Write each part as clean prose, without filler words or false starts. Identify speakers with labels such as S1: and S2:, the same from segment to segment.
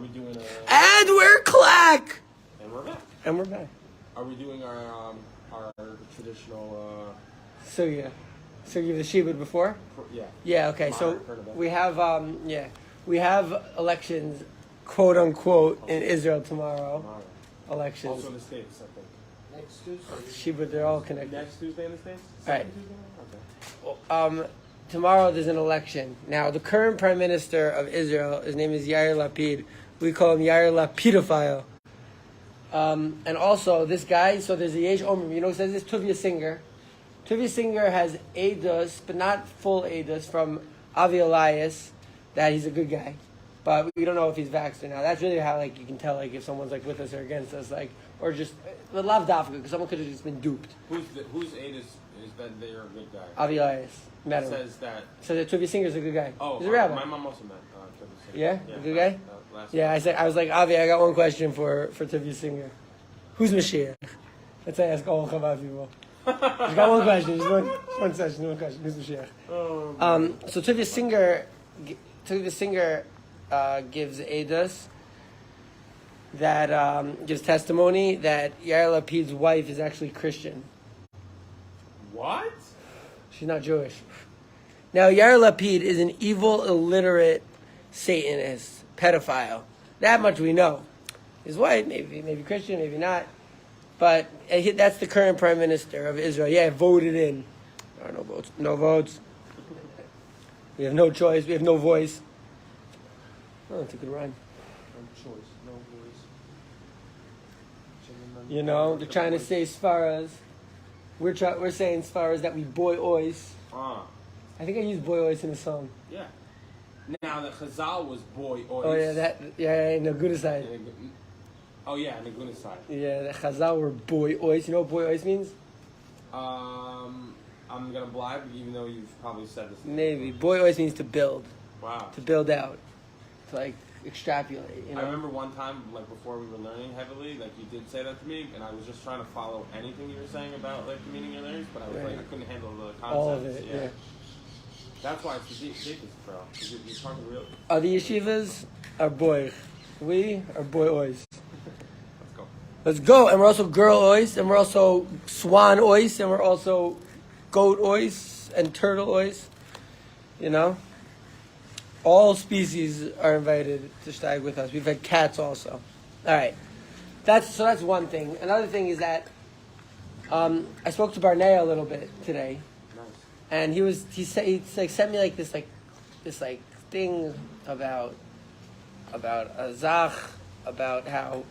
S1: doing
S2: And we're clack!
S1: And we're back.
S2: And we're back.
S1: Are we doing our traditional?
S2: So yeah. So you have the Shibud before?
S1: Yeah.
S2: Yeah. Okay. So we have we have elections, quote unquote, in Israel tomorrow. Elections.
S1: Also in the States, I think.
S3: Next Tuesday.
S2: Shibud, they're all connected.
S1: Next Tuesday in the States.
S2: Right.
S1: Okay.
S2: Tomorrow there's an election. Now the current prime minister of Israel, his name is Yair Lapid. We call him Yair Lapidophile. And also this guy. So there's a Yesh Omer. You know, it says this Tuvia Singer. Tuvia Singer has Eidos, but not full Eidos, from Avi Elias, that he's a good guy. But we don't know if he's vaxxed or not. That's really how you can tell if someone's with us or against us, or just lav dafka, because someone could have just been duped.
S1: Whose aid is that they're a good guy?
S2: Avi Elias. Met him.
S1: Says that.
S2: So that Tuvia Singer's a good guy.
S1: Oh,
S2: he's a rabbi.
S1: My mom also met Tuvia Singer.
S2: Yeah, a good guy. Yeah, I was like, Avi, I got one question for Tuvia Singer. Who's Mashiach? That's what I ask all Chabad people. Just got one question, just one session, one question. Who's Mashiach? So Tuvia Singer gives Eidos that gives testimony that Yair Lapid's wife is actually Christian.
S1: What?
S2: She's not Jewish. Now Yair Lapid is an evil, illiterate Satanist, pedophile. That much we know. His wife, maybe Christian, maybe not. But that's the current prime minister of Israel. Yeah, voted in. There are no votes. No votes. We have no choice. We have no voice. Oh, that's a good rhyme.
S1: No choice, no voice.
S2: You know, they're trying to say Sfaras. We're saying Sfaras that we boy ois. I think I used boy ois in a song.
S1: Yeah. Now the Chazal was boy ois.
S2: Oh yeah, in the good side.
S1: Oh yeah, on the good side.
S2: Yeah, the Chazal were boy ois. You know what boy ois means?
S1: I'm gonna blind, even though you've probably said this.
S2: Maybe boy ois means to build.
S1: Wow.
S2: To build out. To extrapolate. You know?
S1: I remember one time, before we were learning heavily, you did say that to me, and I was just trying to follow anything you were saying about the meaning of lyrics, but I was I couldn't handle the concepts.
S2: All of it. Yeah.
S1: That's why it's the deepest, bro. You're talking real.
S2: The yeshivas are boy. We are boy ois. Let's go. And we're also girl ois, and we're also swan ois, and we're also goat ois and turtle ois. You know? All species are invited to Shteig with us. We've had cats also. All right. That's one thing. Another thing is that I spoke to Barnea a little bit today.
S1: Nice.
S2: And he sent me this thing about Zach, about how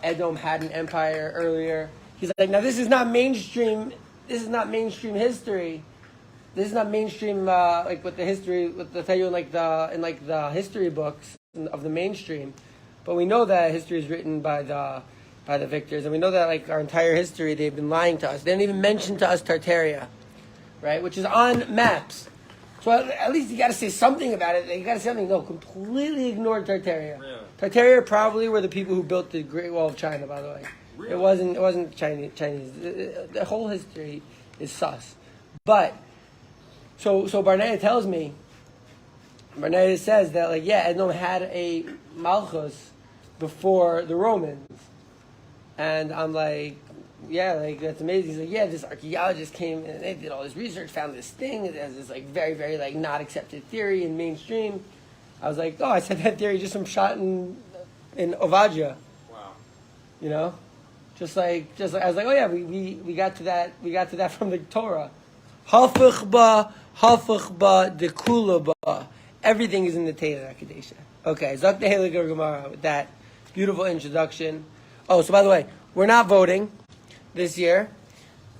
S2: Edom had an empire earlier. He's like, now this is not mainstream. This is not mainstream history. This is not mainstream what the history, what they tell you in the history books of the mainstream. But we know that history is written by the victors, and we know that our entire history they've been lying to us. They didn't even mention to us Tartaria, right? Which is on maps. So at least you got to say something about it. You got to say something. No, completely ignored Tartaria.
S1: Really?
S2: Tartaria probably were the people who built the Great Wall of China. By the way, really? It wasn't Chinese. The whole history is sus. But so Barnea tells me. Barnea says that Edom had a Malchus before the Romans, and I'm like, yeah, that's amazing. He's like, yeah, this archaeologist came and they did all this research, found this thing. It has this very, very not accepted theory in mainstream. I was like, oh, I said that theory just from shot in Ovadia.
S1: Wow.
S2: You know, just like I was like, oh yeah, we got to that from the Torah. Hafach ba dekula ba. Everything is in the Torah Kadesha. Okay, Zak the Heilige Gemara with that beautiful introduction. Oh, so by the way, we're not voting this year,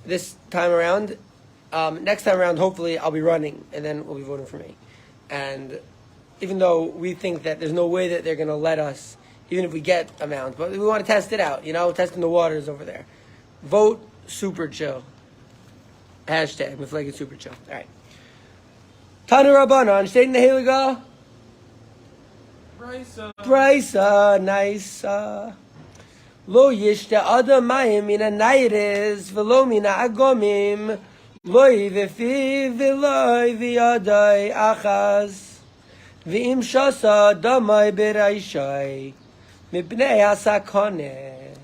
S2: this time around. Next time around, hopefully, I'll be running, and then we'll be voting for me. And even though we think that there's no way that they're going to let us, even if we get amounts, but we want to test it out, testing the waters over there. Vote super chill. Hashtag Mefleged super chill. All right. Tanu Rabbanan, Shteigin the Heilige. Brisa, nice. Lo yishta adam mayim mina nairis velo mina agomim loi v'fi v'loi v'yadai achas V'im shasa damai beraishai mipnei hasakone.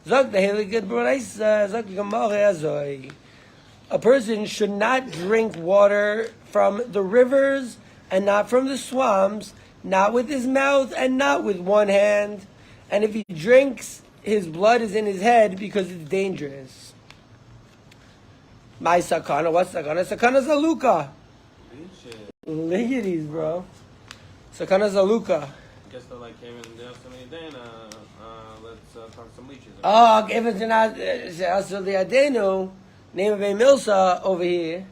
S2: Zog the Heilige Braisa, zog the Gemara azoi. A person should not drink water from the rivers and not from the swamps, not with his mouth and not with one hand. And if he drinks, his blood is in his head because it's dangerous. My sakana, what's sakana? Sakana zaluka. Look at these, bro. Sakana zaluka.
S1: I guess they're like came in there so many days. Let's talk some leeches.
S2: Oh, if it's not the Adenu, name of a Milsa over here.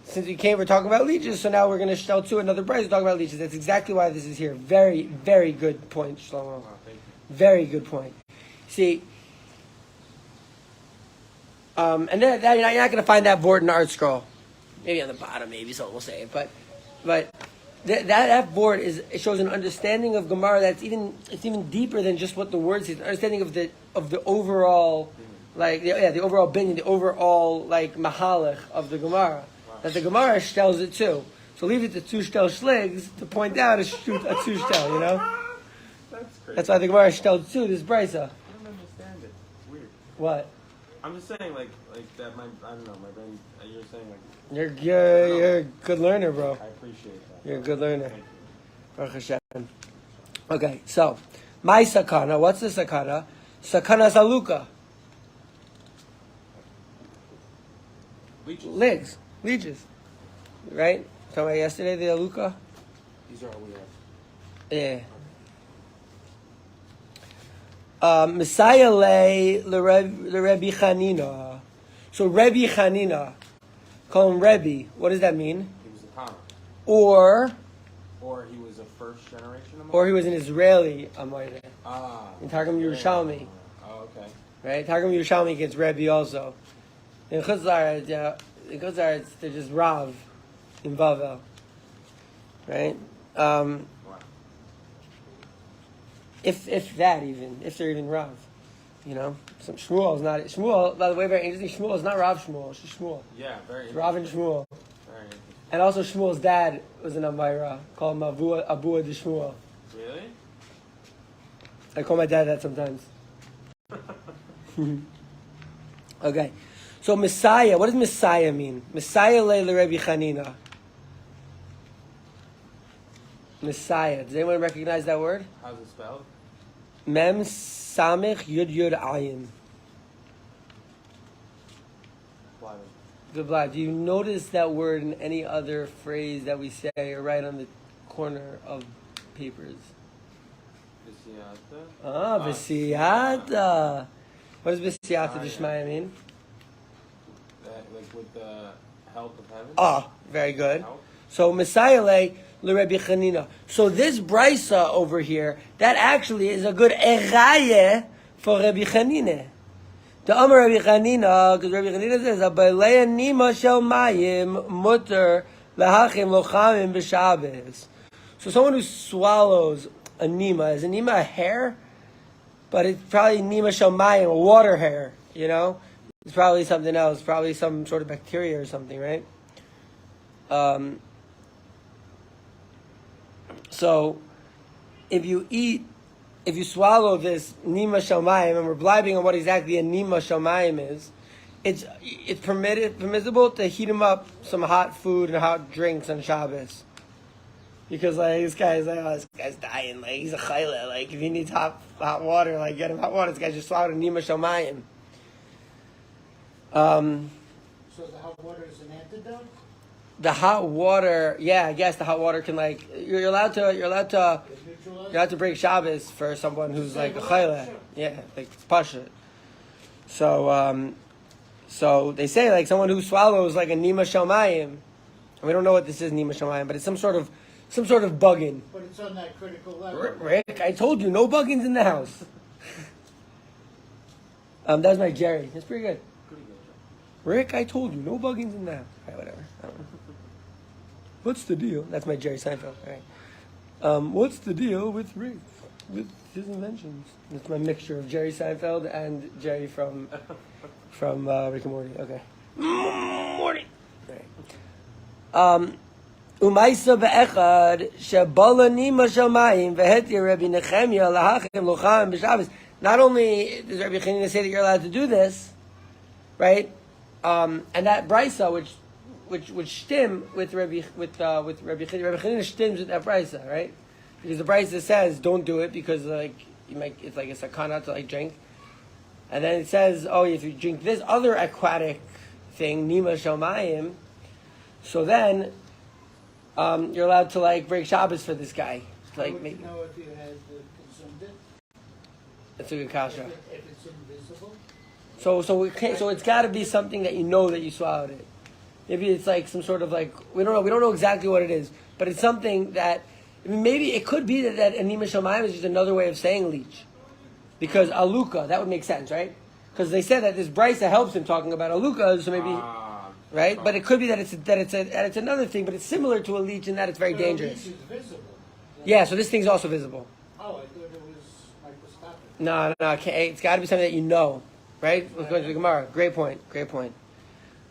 S2: Since we came, we're talking about leeches, so now we're going to shell to another price to talk about leeches. That's exactly why this is here. Very, very good point, Shlomo.
S1: Wow, thank you.
S2: Very good point. See, and then you're not going to find that board in the art scroll. Maybe on the bottom, maybe someone will say it, but that board it shows an understanding of Gemara that's even deeper than just what the words say. An understanding of the overall, like the overall binyan, the overall like mahalach of the Gemara. That the Gemara tells it too. So leave it to two shtel shligs to point out a two shtel, you know.
S1: That's crazy.
S2: That's why the Gemara shtel too. This brisa.
S1: I don't understand it. It's weird.
S2: What?
S1: I'm just saying, like that. I don't know. My brain. You're saying like.
S2: You're a good learner, bro.
S1: I appreciate that.
S2: You're a good learner.
S1: Thank you.
S2: Baruch Hashem. Okay, so my sakana. What's the sakana? Sakana zaluka.
S1: Leeches.
S2: Leeches. Right? Talking about yesterday, the aluka.
S1: These are all we have.
S2: Yeah. Messiah le Rebbe Chanina. So Rebbe Chanina, call him Rebbe. What does that mean?
S1: He was a Tana.
S2: Or
S1: he was a first generation.
S2: or he was an Israeli Amoyde.
S1: Ah.
S2: In Targum Yerushalmi.
S1: Oh, okay.
S2: Right? Targum Yerushalmi gets Rebbe also. In Chutz La'aretz, they're just Rav in Bavel. Right?
S1: Wow.
S2: If they're even Rav. You know? Some Shmuel is not Shmuel, by the way, very interesting. Shmuel is not Rav Shmuel, it's just Shmuel.
S1: Yeah, very
S2: It's Rav and Shmuel.
S1: Very interesting.
S2: And also Shmuel's dad was an Amayra, called him Abua de Shmuel.
S1: Really?
S2: I call my dad that sometimes. Okay. So Messiah, what does Messiah mean? Messiah le Rebbe Chanina. Messiah. Does anyone recognize that word?
S1: How's it spelled?
S2: Mem Samich Yud Yud Ayin.
S1: Flavin.
S2: Good blood. Do you notice that word in any other phrase that we say or write on the corner of papers?
S1: V'siyata.
S2: V'siyata. What does V'siyata D'Shmaya mean?
S1: Like with the help of heaven.
S2: Very good.
S1: Help.
S2: So Messiah le Rebbe Chanina. So this brisa over here, that actually is a good eraye for Rebbe Chanina. The Amar Rebbe Chanina, because Rebbe Chanina says, "Abalei nima shel mayim muter lahachim lochamim b'Shabbos." So someone who swallows a nima, is a nima a hair? But it's probably nima shel mayim, a water hair, you know? It's probably something else, probably some sort of bacteria or something, right? So, if you swallow this nima shamayim, and we're blibing on what exactly a nima shamayim is, it's permissible to heat him up some hot food and hot drinks on Shabbos. Because this guy's dying, like he's a chayla, like if he needs hot water, like get him hot water. This guy just swallowed a nima shamayim.
S3: So the hot water is an antidote?
S2: The hot water, yeah, I guess the hot water can you're allowed to break Shabbos for someone who's like a chayla. Yeah, like it's pashut. So they say like someone who swallows like a nima shamayim, and we don't know what this is nima shamayim, but it's some sort of bugging.
S3: But it's on that critical level.
S2: Rick, I told you no buggings in the house. That was my Jerry. That's pretty good. Rick, I told you, no buggings in the house. All right, whatever. What's the deal? That's my Jerry Seinfeld. All right. What's the deal with Rick, with his inventions? It's my mixture of Jerry Seinfeld and Jerry from Rick and Morty. Okay. Morty. All right. Umaysa be'echad shebala nima shamayim vehetir Rabbi Nechemia lahachim locham b'Shabbos. Not only does Rabbi Chanina say that you're allowed to do this, right? And that brisa, which stim with Rabbi Chanina, Rabbi Chanina stims with that brisa, right? Because the brisa says don't do it because it's like a sakana to drink, and then it says if you drink this other aquatic thing nima shamayim, so then you're allowed to break Shabbos for this guy.
S3: How would you know if you had consumed it?
S2: That's a good kasha.
S3: If it's invisible?
S2: So it's got to be something that you know that you swallowed it. Maybe it's some sort of we don't know exactly what it is, but it's something that maybe it could be that anima shamayim is just another way of saying leech, because aluka, that would make sense, right? Because they said that this brisa helps him talking about aluka, so maybe. Right, but it could be that it's another thing, but it's similar to a leech in that it's very dangerous.
S3: A leech is visible.
S2: Yeah, so this thing's also visible.
S3: Oh, I thought it was microscopic.
S2: No, it's got to be something that you know, right? Let's go to the Gemara. Great point.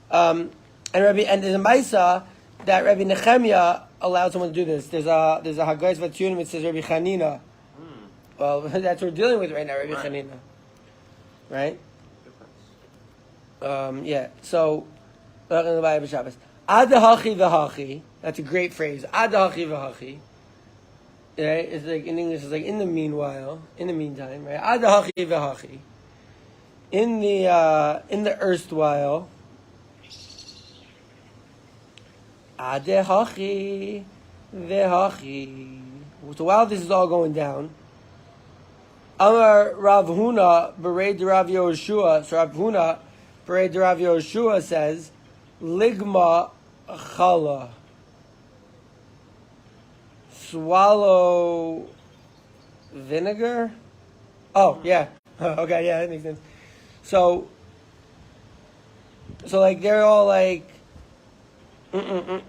S2: And there's a Maisa that Rabbi Nechemia allowed someone to do this. There's a Hagais Vatunim. It says Rabbi Chanina. Well, that's what we're dealing with right now, Rabbi Chanina. Right? Yeah. So. Adahachi v'hachi. That's a great phrase. Adahachi v'hachi. Right? It's in English. It's in the meanwhile, in the meantime, right? Adahachi v'hachi. In the erstwhile. Adahachi v'hachi. So while this is all going down, Amar Rav Huna Berei de Rav Yehoshua. So Rav Huna Berei de Rav Yehoshua says. Ligma chala. Swallow vinegar? Oh, yeah. Okay, yeah, that makes sense. So they're all okay, I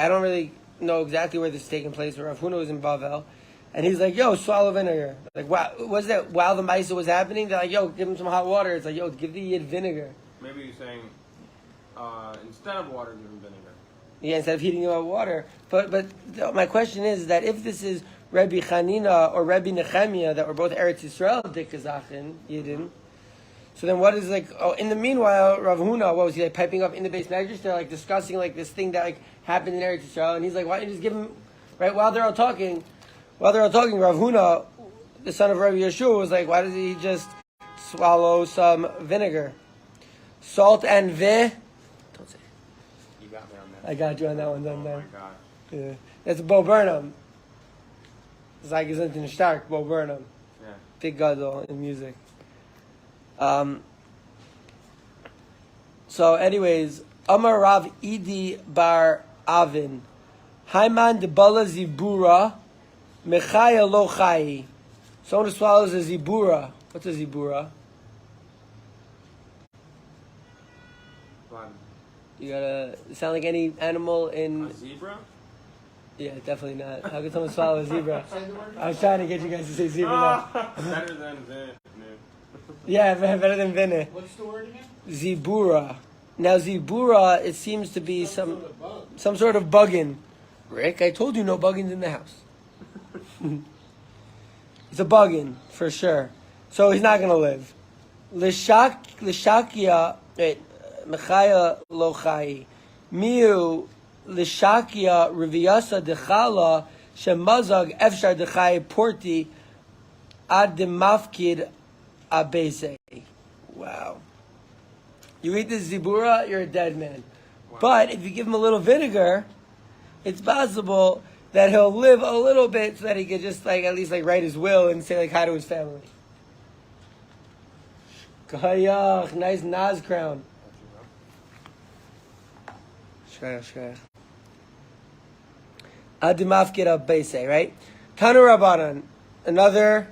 S2: don't really know exactly where this is taking place, but Rav Huna was in Bavel. And he's like, yo, swallow vinegar. Wow, was that while the Maisa was happening? They're like, yo, give him some hot water. It's like, yo, give the Yid vinegar.
S1: Maybe you're saying instead of water, give him vinegar.
S2: Yeah, instead of heating it with water. But my question is that if this is Rabbi Chanina or Rabbi Nechemia that were both Eretz Yisrael Dikazachin Yidin, so then what is in the meanwhile, Rav Huna, what was he piping up in the base measures? They're discussing this thing that happened in Eretz Yisrael, and he's like, why don't you just give him while they're all talking, Rav Huna, the son of Rabbi Yeshua, was like, why does he just swallow some vinegar? Salt and Don't say.
S1: You got me on that.
S2: I got you on that one.
S1: Oh my gosh.
S2: Yeah. That's Bo Burnham. It's isn't in Stark, Bo Burnham.
S1: Yeah.
S2: Big gadol in music. So anyways, Amar Rav Idi Bar Avin. Haiman de Bala Zibura. Mechaya Lo Chai. Someone who swallows a Zibura. What's a Zibura? You gotta sound like any animal in.
S1: A zebra?
S2: Yeah, definitely not. How could someone swallow a zebra?
S3: Say the word.
S2: I was trying to get you guys to say zebra. Now.
S1: Better than vin.
S2: Yeah, better than vine.
S3: What's the word again?
S2: Zibura. Now zibura, it seems to be some sort of buggin. Rick, I told you no buggins in the house. It's a buggin for sure. So he's not gonna live. Lishakia. Mechaya lochai, miu lishakia riviyasa dechala shemazag efshar dechai porti ad demafkid abese. Wow. You eat this zibura, you're a dead man. Wow. But if you give him a little vinegar, it's possible that he'll live a little bit so that he could just at least write his will and say hi to his family. Kayach, nice Naz crown. Shkayach. Adimafkid Abese, right? Tanu Rabbanan, another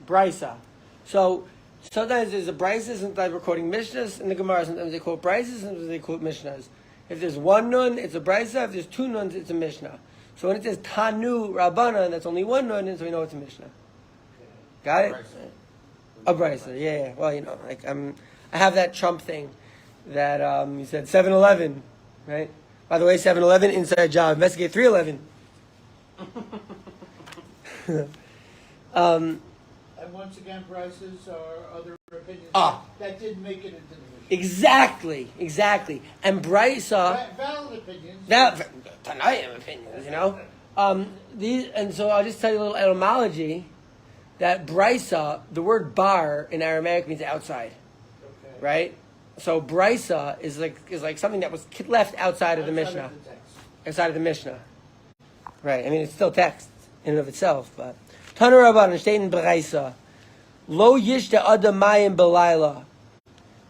S2: brisa. So sometimes there's a brisa, sometimes we're quoting Mishnahs in the Gemara, sometimes they quote brisas, sometimes they quote Mishnahs. If there's one nun, it's a brisa. If there's two nuns, it's a Mishnah. So when it says Tanu Rabbanan, that's only one nun, and so we know it's a Mishnah. Got it? A brisa, yeah. Well, I have that Trump thing that you said 7-Eleven. right? By the way, 7-Eleven, inside job. Investigate 311.
S3: And once again, prices or other opinions that didn't make it into the mission.
S2: Exactly. And Brisa,
S3: Valid opinions.
S2: Tanayim opinions, and so I'll just tell you a little etymology. That Brisa, the word bar in Aramaic means outside,
S3: Okay.
S2: right? So Brisa is like something that was left outside of the Mishnah, outside of the Mishnah, right? I mean, it's still text in and of itself, but Tanu Rabbanan Shteigin Brisa, Lo yishta adam mayim belayla.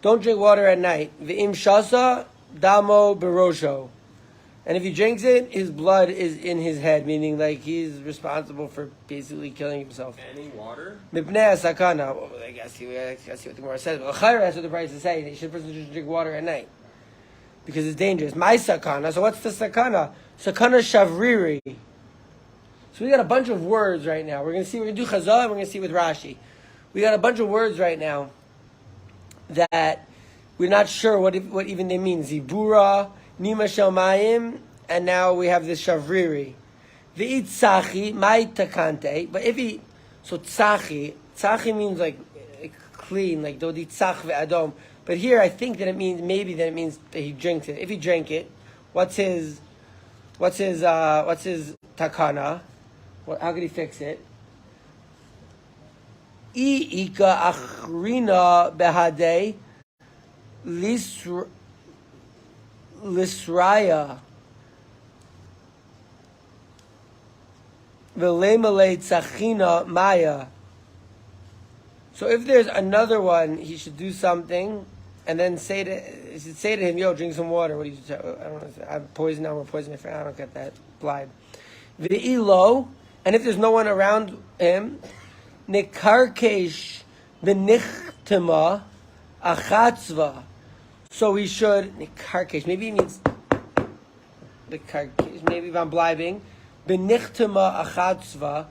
S2: Don't drink water at night. V'im shasa damo berosho. And if he drinks it, his blood is in his head, meaning like he's responsible for basically killing himself.
S1: Any water?
S2: Mipnei sakana. Well, I guess see what the Gemara says. But that's what the Brisa is saying. You should person drink water at night because it's dangerous. My sakana. So what's the sakana? Sakana shavriri. So we got a bunch of words right now. We're gonna do Chazal and we're gonna see with Rashi. We got a bunch of words right now that we're not sure what even they mean. Zibura, Nima Shalmayim, and now we have this Shavriri. The Tzachi, my takante. But if he, so Tzachi means like clean, like Dodi Tzach ve'adom. But here I think that it means, maybe that it means that he drinks it. If he drank it, what's his takana? How could he fix it? I ika achrina behadei lisraya v'lemale tzachina maya. So if there's another one, he should do something, and then say to him, "Yo, drink some water." What do you? I don't know. I'm poisoned now. We're poisoned. I don't get that. Blind. V'ilo, and if there's no one around him. Nikarkesh benichtema achatzva. So he should nikarkesh. Maybe it means nikarkesh. Maybe if I'm blibing. Benichtema achatzva.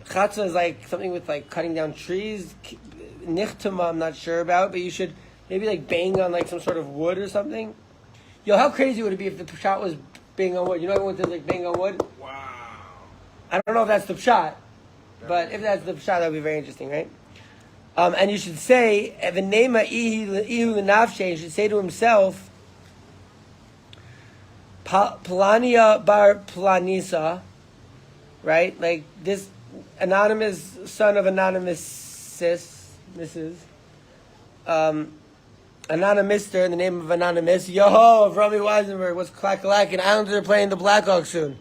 S2: Chatzva is like something with like cutting down trees. Nichtema, I'm not sure about, but you should maybe like bang on like some sort of wood or something. Yo, how crazy would it be if the pshat was bang on wood? You know everyone does like bang on wood?
S1: Wow.
S2: I don't know if that's the pshat. But if that's the pshat, that would be very interesting, right? And you should say, "V'nema ihu l'nafshe." You should say to himself, "Plania bar Planisa," right? Like this anonymous son of anonymous sis, Mrs. Anonymouster in the name of Anonymous. Yo, Rami Weisenberg, what's clack-a-lack? And Islanders are playing the Blackhawks soon,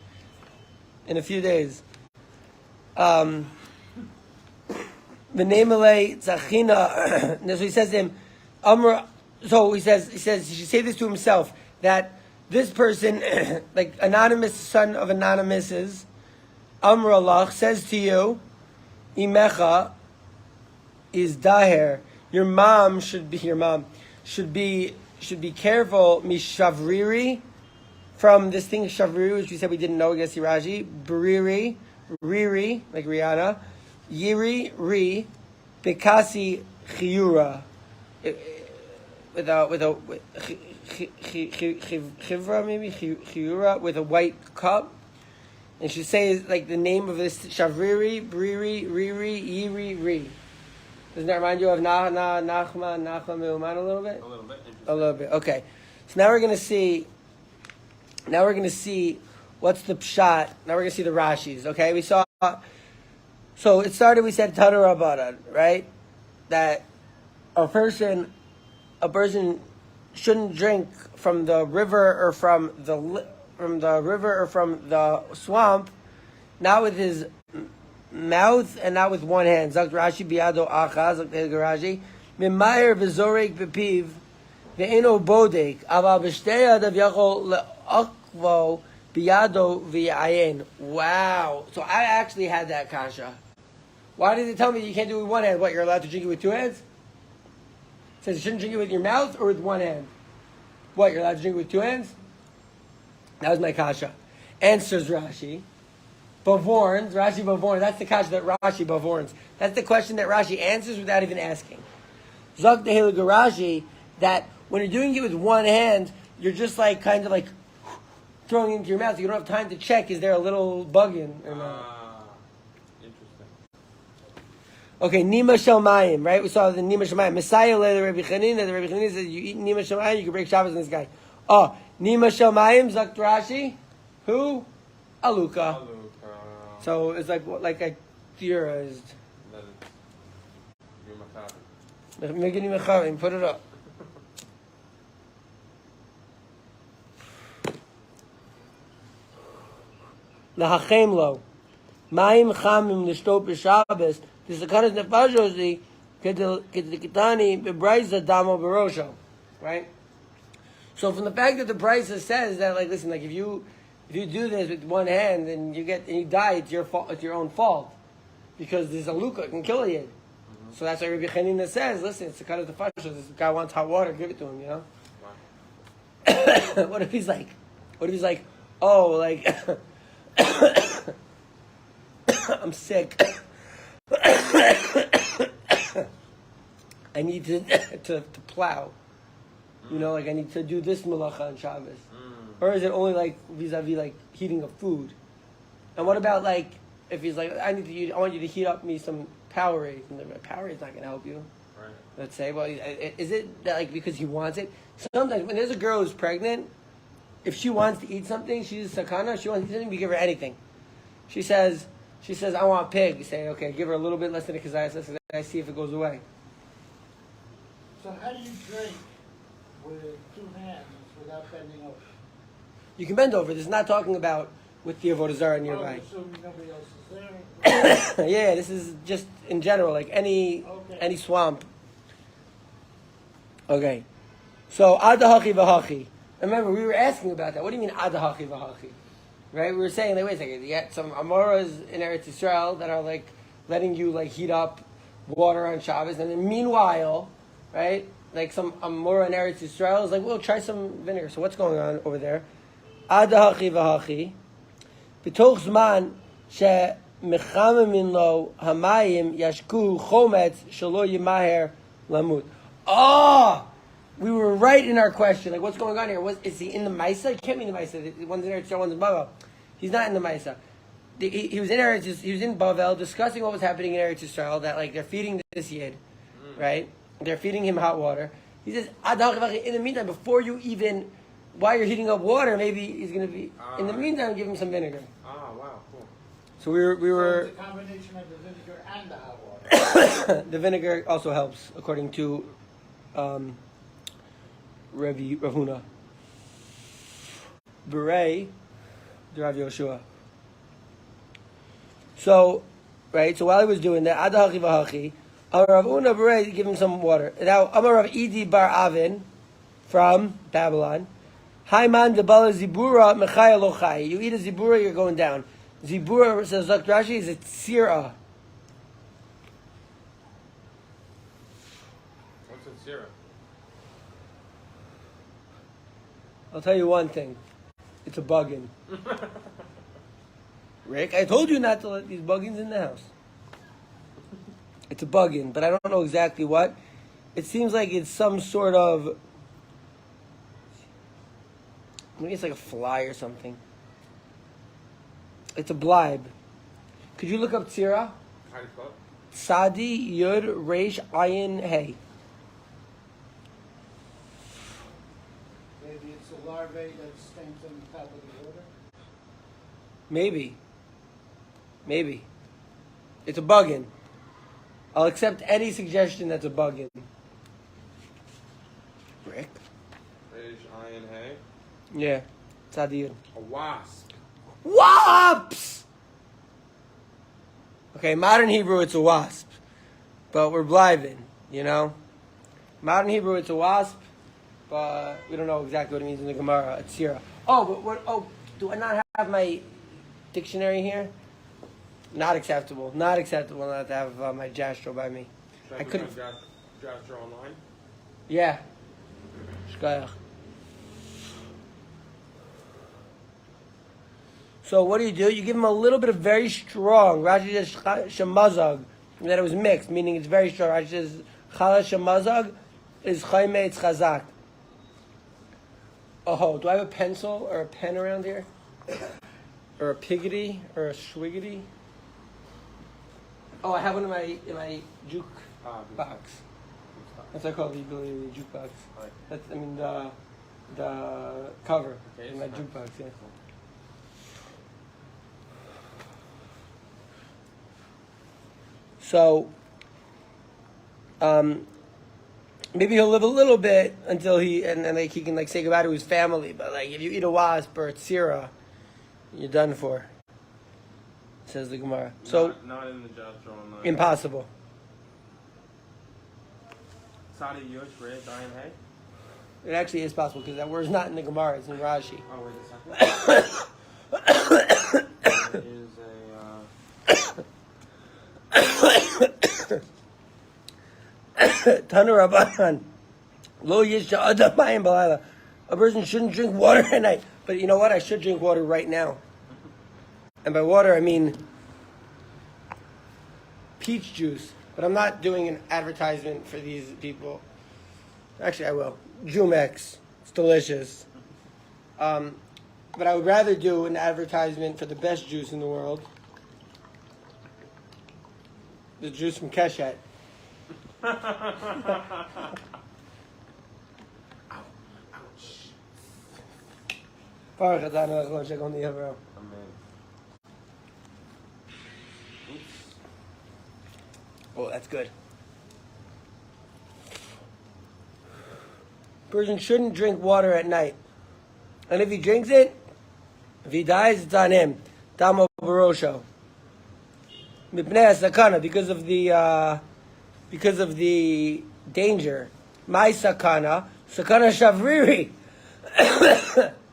S2: in a few days. V'neimele tzachina. So he says to him, so he says he should say this to himself, that this person, like anonymous son of anonymouses, Amr Allah says to you, Imecha is daher. Your mom should be careful, mishavriri, from this thing shavriri, which we said we didn't know, against Raji, briri, riri, like Rihanna, yiri, ri, bekasi, chiyura, with chivra, maybe chiyura, with a white cup, and she says like the name of this shavriri, briri, riri, yiri, ri. Doesn't that remind you of Nachma Meuman a little bit? A little bit. Okay. So now we're gonna see what's the pshat. Now we're gonna see the Rashis. Okay, we saw. So it started. We said Tanu Rabbanan, right? That a person shouldn't drink from the river or from the swamp, not with his mouth and not with one hand. Zakt Rashi biado achaz. Zakt Rashi mimayer v'zorek bepiv ve'eno bodek aval b'shtei yadav yachol le'akvo biado v'yayin. Wow. So I actually had that kasha. Why did it tell me you can't do it with one hand? What, you're allowed to drink it with two hands? It says you shouldn't drink it with your mouth or with one hand. What, you're allowed to drink it with two hands? That was my kasha. Answers Rashi. Bavorns, Rashi Bavorns. That's the kasha that Rashi Bavorns. That's the question that Rashi answers without even asking. Zok Rashi, that when you're doing it with one hand, you're just like kind of like throwing it into your mouth. You don't have time to check, is there a little bug in or not?
S1: Interesting.
S2: Okay, Nima Shel Mayim, right? We saw the Nima Shel Mayim. Messiah led the Rabbi Chanina. The Rabbi Chanina said, you eat Nima Shel Mayim, you can break Shabbos on this guy. Oh, Nima Shel Mayim, Zakt Rashi. Who? Aluka. So it's like I theorized.
S1: That it's
S2: Megini Mechavim, put it up. Lahachem lo. Mayim chamim l'shtot b'Shabbos. This is the kind of nefashos kedikitani bebrayza damo barosho, right? So from the fact that the Brisa says that, like, listen, like if you do this with one hand and you die, it's your fault. It's your own fault because there's a luka can kill you. Mm-hmm. So that's why Rabbi Chanina says, listen, it's the kind of nefashos. This guy wants hot water, give it to him, you know. Wow. What if he's like, oh, like. I'm sick. I need to plow. You know, like I need to do this malacha on Shabbos. Or is it only like vis-a-vis like heating of food? And what about like if he's like, I want you to heat up me some Powerade, and the Powerade's not going to help you. Right. Let's say, well, is it that like because he wants it? Sometimes when there's a girl who's pregnant, if she wants to eat something, she's a sakana. She wants to eat something, we give her anything. She says, I want pig. You say, okay, give her a little bit less than a kazayas, I see if it goes away.
S3: So how do you drink with two hands without bending over?
S2: You can bend over. This is not talking about with the avodah zarah nearby.
S3: Assuming nobody else is there.
S2: Yeah, this is just in general, like any swamp. Okay. So, adahachi v'hachi. Remember, we were asking about that. What do you mean adahachi v'hachi? Right? We were saying, like, wait a second, you got some amoras in Eretz Yisrael that are like letting you like heat up water on Shabbos, and then meanwhile, right, like some amora in Eretz Yisrael is like, well, try some vinegar. So what's going on over there? Adahachi v'hachi. B'toch zman she'mechamemin lo hamayim yashku chometz shelo yimaher lamut. Oh! We were right in our question. Like, what's going on here? Is he in the Maisa? He can't be in the Maisa. One's in Eretz Yisrael, one's in Bavel. He's not in the Maisa. He was in he was in Bavel discussing what was happening in Eretz Yisrael, that like they're feeding this Yid, right? They're feeding him hot water. He says, in the meantime, before you even, while you're heating up water, maybe he's going to be, in the meantime, give him some vinegar.
S1: Oh, wow, cool.
S2: So we were.
S3: So it's a combination of the vinegar and the hot water.
S2: The vinegar also helps, according to Rav Huna. Berei, the Rav Yoshua. So, right, so while he was doing that, Adahachi v'hachi, Rav Huna Berei, give him some water. Now, Amar Rav Idi bar Avin, from Babylon, Haiman debala zibura mechaya lochai. You eat a zibura, you're going down. Zibura, says Dr. Rashi, is a tzira.
S1: What's a tzira?
S2: I'll tell you one thing. It's a buggin. Rick, I told you not to let these buggins in the house. It's a buggin, but I don't know exactly what. It seems like it's some sort of, maybe it's like a fly or something. It's a blibe. Could you look up tzira?
S1: How do you spell it?
S2: Sadi Yud Reish Ayin Hey.
S3: Maybe it's a larvae that stands on the top of the water.
S2: Maybe. It's a buggin. I'll accept any suggestion that's a buggin. Rick?
S1: Reish Ayin Hay.
S2: Yeah. Sadi Yud.
S1: A wasp.
S2: Wasps! Okay, modern Hebrew, it's a wasp. But we're bliving, you know? Modern Hebrew, it's a wasp, but we don't know exactly what it means in the Gemara. It's tzira. Oh, do I not have my dictionary here? Not acceptable. Not acceptable not to have my Jastro by me.
S1: Should I couldn't. Jastro online?
S2: Yeah. Shkayach. So what do? You give him a little bit of very strong. Rashi says shemazag, that it was mixed, meaning it's very strong. Rashi says chala shemazag is chayme, it's chazak. Oh, do I have a pencil or a pen around here? Or a piggity or a schwiggity? Oh, I have one in my juke box. That's what I call the jukebox.
S1: Right.
S2: That's the cover in my jukebox. Yeah. So, maybe he'll live a little bit until he like he can like say goodbye to his family. But like if you eat a wasp or a tzira, you're done for. Says the Gemara. So
S1: not in the job throwing.
S2: Impossible.
S1: Sadi Yush Red Diane Hay.
S2: It actually is possible because that word's not in the Gemara; it's in Rashi.
S1: Oh wait a second. There is
S2: a Tanu Rabbanan. Lo yish adam mayim b'layla. A person shouldn't drink water at night. But you know what? I should drink water right now. And by water, I mean peach juice. But I'm not doing an advertisement for these people. Actually, I will. Jumex. It's delicious. But I would rather do an advertisement for the best juice in the world. The juice from Keshet. Baruch Adonai Eloheinu melech haolam Yisrael.
S1: Amen.
S2: Oh, that's good. Person shouldn't drink water at night. And if he drinks it, if he dies, it's on him. Tamo barosho. Mipnei sakana, because of the danger. My sakana shavriri.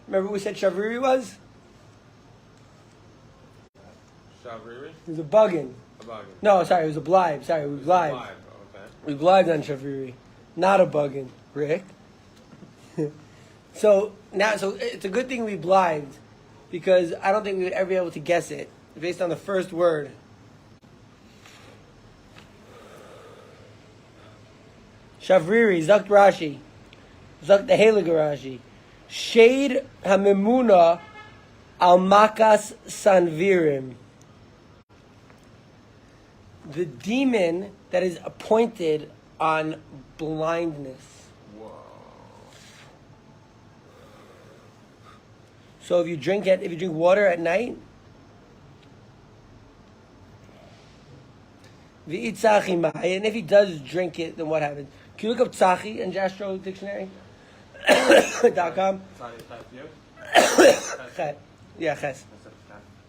S2: Remember what we said shavriri was?
S1: Shavriri?
S2: It was a buggin.
S1: A buggin.
S2: No, sorry, it was a blibe. Sorry, we blibed.
S1: Oh, okay.
S2: We blibed on shavriri. Not a buggin, Rick. So it's a good thing we blibed because I don't think we would ever be able to guess it based on the first word. Shavriri, Zakt Rashi, Zakt the Helig Rashi, Shade Hamimuna Al Makas Sanvirim. The demon that is appointed on blindness.
S1: Whoa.
S2: So if you drink water at night, and if he does drink it, then what happens? Can you look up tzachi in Jastrow Dictionary? .com? Yeah, ches.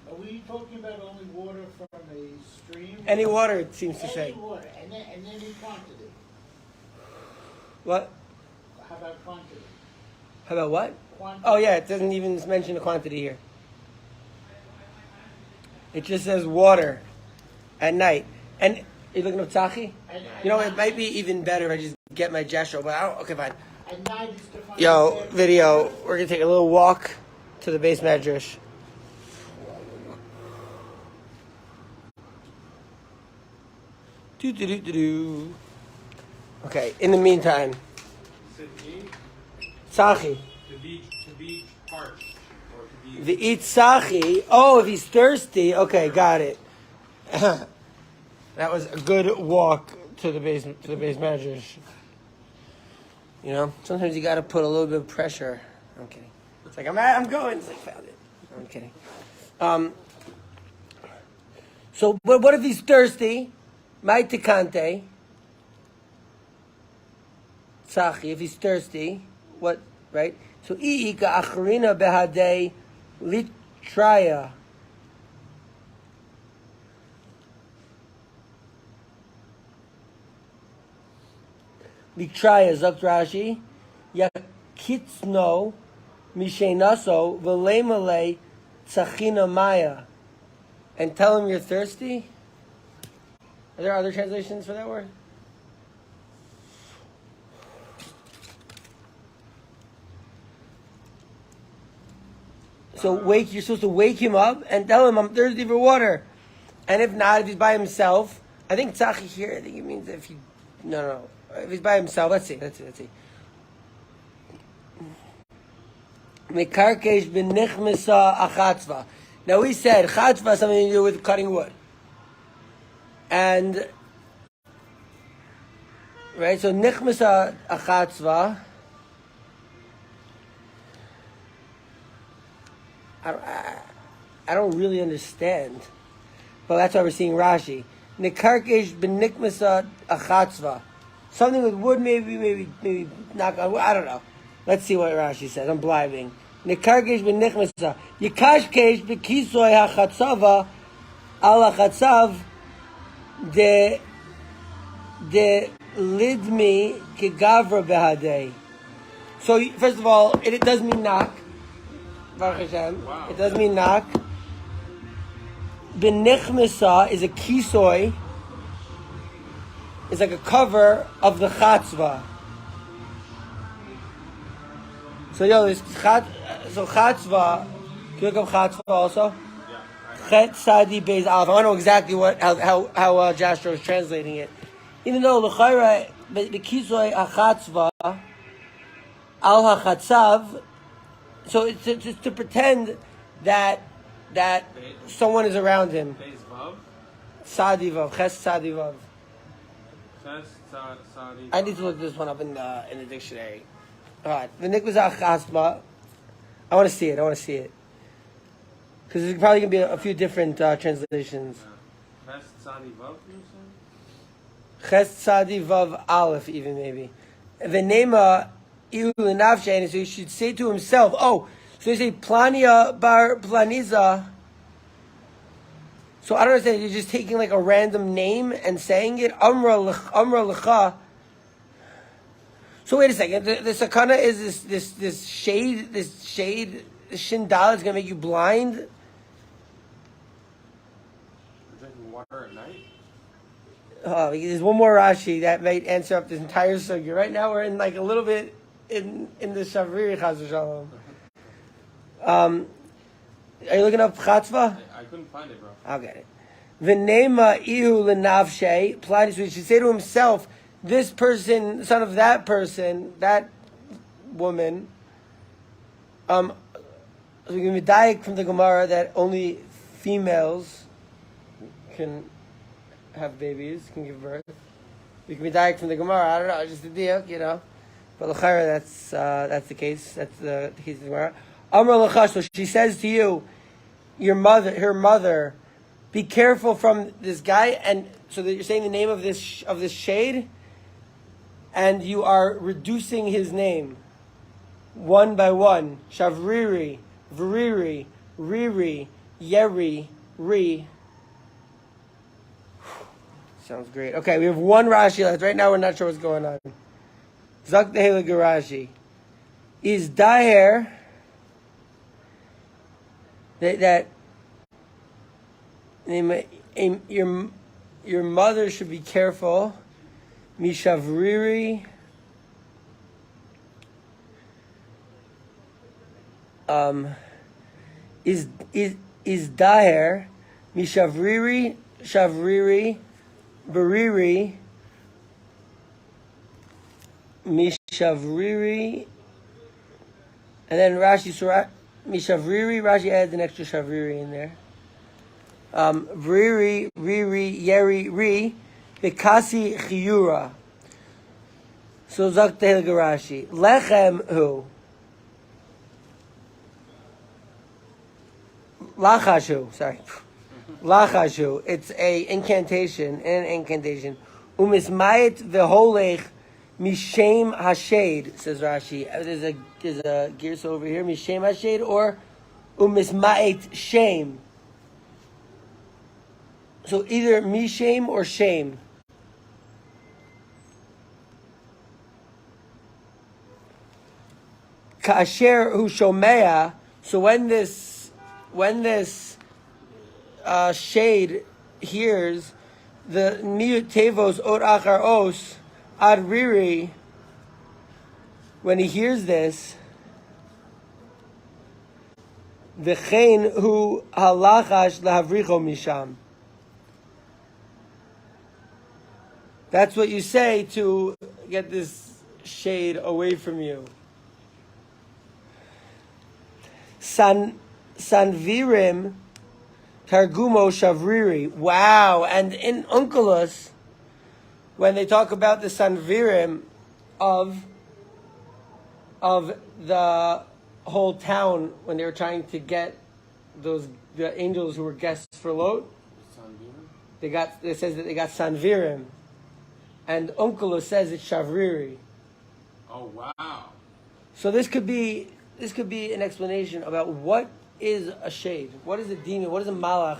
S3: Are we talking about only water from a stream?
S2: Any water, it seems to
S3: Any
S2: say.
S3: water, and any quantity.
S2: What?
S3: How about quantity?
S2: How about what?
S3: Quantity.
S2: Oh yeah, it doesn't even mention the quantity here. It just says water at night. And you looking up tzachi? You know, it might be even better if I just get my Jastrow, but I don't, okay, fine.
S3: At night is defined.
S2: Yo, video, we're gonna take a little walk to the base medrash. Do. Okay, in the meantime, tzachi.
S1: To be parched. Or to be...
S2: The eat tzachi. Oh, if he's thirsty. Okay, got it. That was a good walk to the base medrash. You know, sometimes you got to put a little bit of pressure. I'm kidding. It's like I'm going. It's like found it. I'm kidding. So, but what if he's thirsty? My tikante. Tzachi. If he's thirsty, what? Right. So iika acharina behadei litraya. Litraya zakt Rashi, yakitzno mishenaso v'lemale tzachina maya, and tell him you're thirsty. Are there other translations for that word? So you're supposed to wake him up and tell him I'm thirsty for water, and if not, if he's by himself, I think tzachi here. I think it means if you no. If he's by himself, let's see. Mekarkesh b'nichmisa achatzva. Now we said chatzva has something to do with cutting wood. And, right, so nichmisa achatzva. I don't really understand. But that's why we're seeing Rashi. Nikarkesh b'nikmasa achatzva. Something with wood, maybe knock on wood. I don't know. Let's see what Rashi says. I'm blinding. Nikarkesh b'nikmasa. Yikashkesh b'kisoy hachatzava al hachatzav de lidmi kegavra behadei. So first of all, it does mean knock. Baruch Hashem. Wow. It does mean knock. B'nichmisa is a kisoy. It's like a cover of the chatzva. So this chatzva. Can you look up chatzva also? Chet Sadi Beis Aleph. I don't know exactly how Joshua is translating it. Even though l'chayra the kisoy hachatzva al hachatzav. So it's to pretend that someone is around him. Sadi Vav. Ches Sadi Vav. I need to look this one up in the dictionary. All right. V'nikvazah chasma. I want to see it. Because there's probably going to be a few different translations.
S1: Ches Sadi Vav, you said?
S2: Ches Sadi Vav Aleph, even maybe. V'nema ihu l'nafshe, so he should say to himself, so you say Plania bar Planiza. So I don't understand. You're just taking like a random name and saying it. Amra lecha. So wait a second. The sakana is this shade. This shindal is going to make you blind.
S1: Drinking water at night.
S2: There's one more Rashi that might answer up this entire sugya. Right now we're in like a little bit in the Shavriri Chas v'Shalom. Are you looking up chatzva?
S1: I couldn't find it, bro.
S2: I'll get it. V'nema ihu l'navshei. So he should say to himself, this person, son of that person, that woman. So we can be medayik from the Gemara that only females can have babies, can give birth. We can be medayik from the Gemara. I don't know, just the deal, But l'chayra, that's the case. That's the case of the Gemara. Amar l'cha, so she says to you, her mother, be careful from this guy, and so that you're saying the name of this shade, and you are reducing his name one by one. Shavriri, Vriri, Riri, Yeri, Ri. Sounds great. Okay, we have one Rashi left. Right now we're not sure what's going on. Zak Dehela Garashi. Is daher that your mother should be careful. Mishavriri. Is daher mishavriri shavriri bariri mishavriri, and then Rashi surah mishavriri. Rashi adds an extra shavriri in there. Vriri riri yeri ri bekasi chiyura. So zak tehel Rashi lechem hu. Lachashu, sorry. Lachashu. It's an incantation. Umismayit v'holech mishem hashade, says Rashi. There's a gears over here. Mishem hashade or umismayit shame. So either mishem or shame. Kasher hu shomea. So when this shade hears the miyut tevos ot achar os ad riri, when he hears this, v'chein hu halachash lahavricho misham. That's what you say to get this shade away from you. Sanvirim Targumo Shavriri. Wow. And in Onkelos, when they talk about the Sanvirim of the whole town, when they were trying to get the angels who were guests for Lot, it says that they got Sanvirim. And Onkelos says it's Shavriri.
S1: Oh wow. So
S2: this could be an explanation about what is a shade, what is a demon, what is a malach,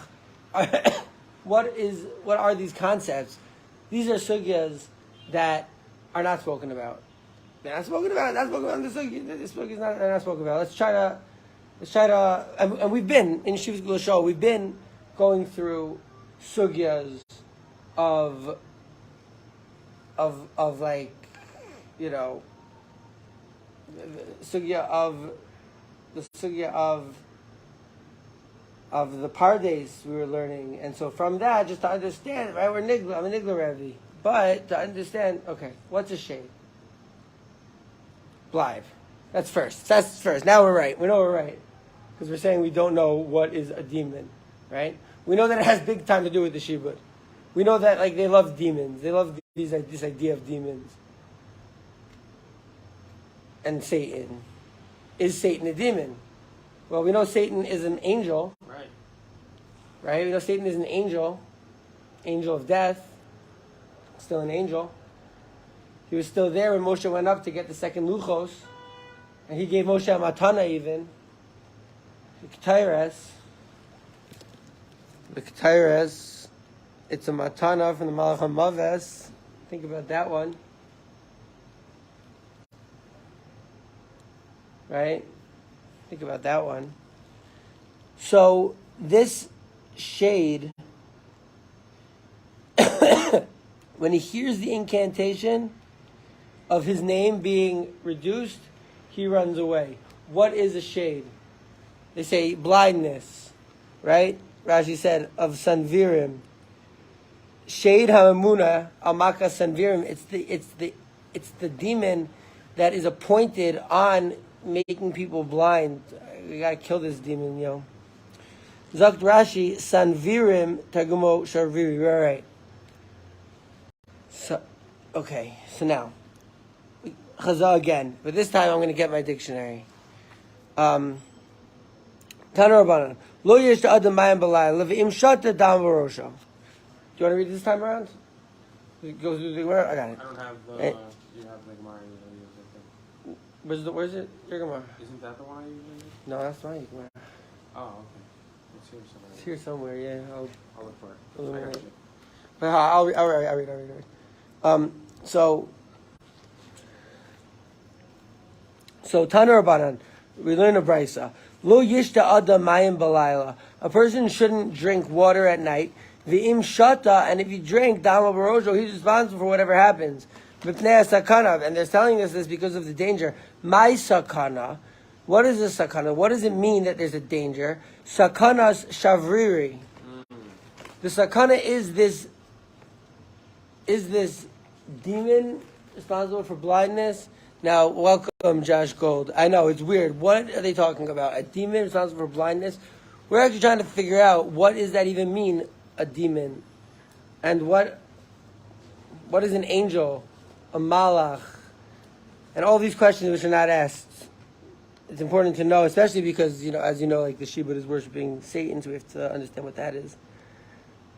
S2: what are these concepts? These are sugyas that are not spoken about. They're not spoken about. Not spoken about. This sugya is not spoken about. Let's try to, and we've been in Shiv's Gula Show. We've been going through sugyas of like, you know, the sugya of the pardes we were learning, and so from that, just to understand, right? I'm a nigla Rebbe, but to understand, okay, what's a shade? Blive. That's first. Now we're right. We know we're right because we're saying we don't know what is a demon, right? We know that it has big time to do with the shibud. We know that like they love demons. They love this idea of demons. And Satan. Is Satan a demon? Well, we know Satan is an angel. Right? We know Satan is an angel. Angel of death. Still an angel. He was still there when Moshe went up to get the second luchos. And he gave Moshe a matana even. The Ketaires. It's a matana from the Malach HaMaves. Think about that one. Right? Think about that one. So, this shade, when he hears the incantation of his name being reduced, he runs away. What is a shade? They say blindness, right? Rashi said, of Sanvirim. Shade Hamamuna, Almaka Sanvirim, it's the demon that is appointed on making people blind. We gotta kill this demon, yo. Zakt Rashi, Sanvirim Tagumo Sharviri. Right. So, okay. So now, Chazal again, but this time I'm going to get my dictionary. Tanu Rabbanan. Lo yesh adam mayim b'layla le'im shata dam v'rosho. Do you want to read this time around? Go through the word. I got it.
S1: I don't have the.
S2: Hey.
S1: You have the Gemara.
S2: Where's it? Your Gemara.
S1: Isn't that the one I usually use?
S2: No, that's my Gemara.
S1: Oh, okay. It's here somewhere.
S2: It's here somewhere. Yeah,
S1: I'll look for it. I got you.
S2: But I'll read. So Tanu Rabbanan, we learn a brisa. Lo yishta adam mayim balayla. A person shouldn't drink water at night. V'im shata, and if you drink dama barojo, he's responsible for whatever happens. V'pnei sakana, and they're telling us this because of the danger. My sakana. What is a sakana? What does it mean that there's a danger? Sakanas shavriri. The sakana is this demon responsible for blindness. Now, welcome, Josh Gold. I know, it's weird. What are they talking about? A demon responsible for blindness? We're actually trying to figure out what does that even mean, a demon? And what is an angel? A malach? And all these questions which are not asked. It's important to know, especially because, as you know, like the Shibud is worshiping Satan, so we have to understand what that is.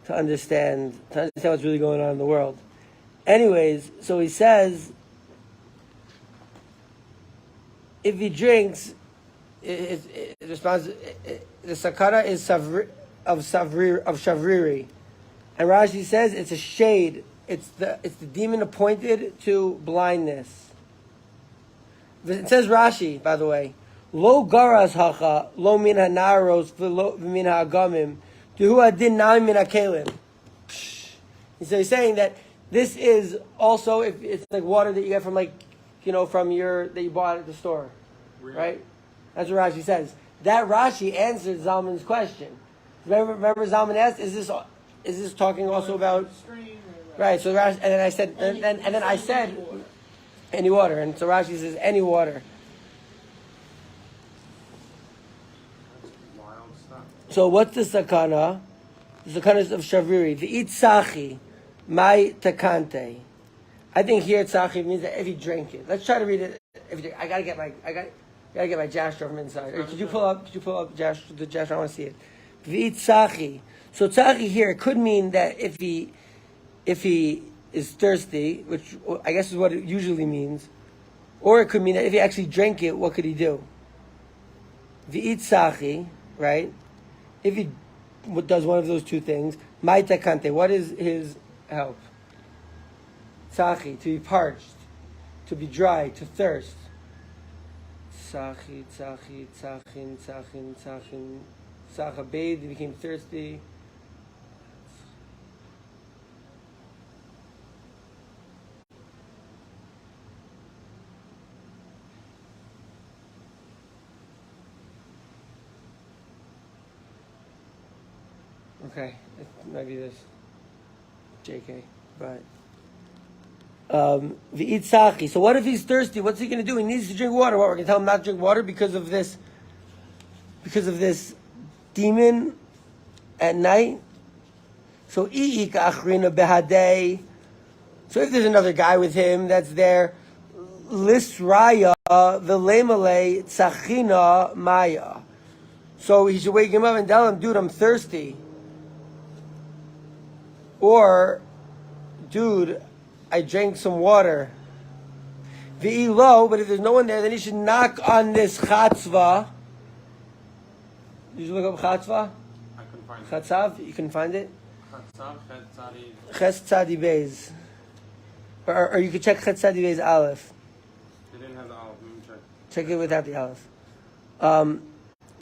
S2: To understand what's really going on in the world. Anyways, so he says, if he drinks, the sakara is of shavriri, and Rashi says it's a shade. It's the demon appointed to blindness. It says Rashi, by the way, lo garas hacha lo min hanaros v'lo min ha'agamim duhu adin na'im min ha'kelim. So he's saying that this is also, if it's like water that you get from that you bought at the store, right? That's what Rashi says. That Rashi answered Zalman's question. Remember Zalman asked, is this talking also about right? So Rashi, and then I said, and then I said, any water, and so Rashi says any water. So what's the sakana? The sakana of shavriri. The itzachi, my takante. I think here tzachi means that if he drank it. Let's try to read it. I gotta get my jasher from inside. Or could you pull up the jasher? I want to see it. The itzachi. So tzachi here could mean that if he is thirsty, which I guess is what it usually means, or it could mean that if he actually drank it, what could he do? The itzachi, right? If he does one of those two things, mai takante, what is his help? Tzachi, to be parched, to be dry, to thirst. Tzachi, tzachin, tzachin, tzachin, tzachin. Tzacha bathed, he became thirsty. Okay, it might be this. JK, but the itzachi. So what if he's thirsty? What's he going to do? He needs to drink water. What, we're going to tell him not to drink water because of this demon at night? So i'ik achrina behadei. So if there's another guy with him that's there, lisraya v'lemale tzachina maya. So he should wake him up and tell him, dude, I'm thirsty. Or, dude, I drank some water. V'ilo, but if there's no one there, then he should knock on this chatzva. Did you look up chatzva?
S1: I couldn't find it.
S2: Chatzav? You can find it?
S1: Chatzav, Chetzadi.
S2: Ches tzadi beis. Or you could check Ches tzadi beis aleph.
S1: They didn't have the olive. Let me check.
S2: Check it without the aleph.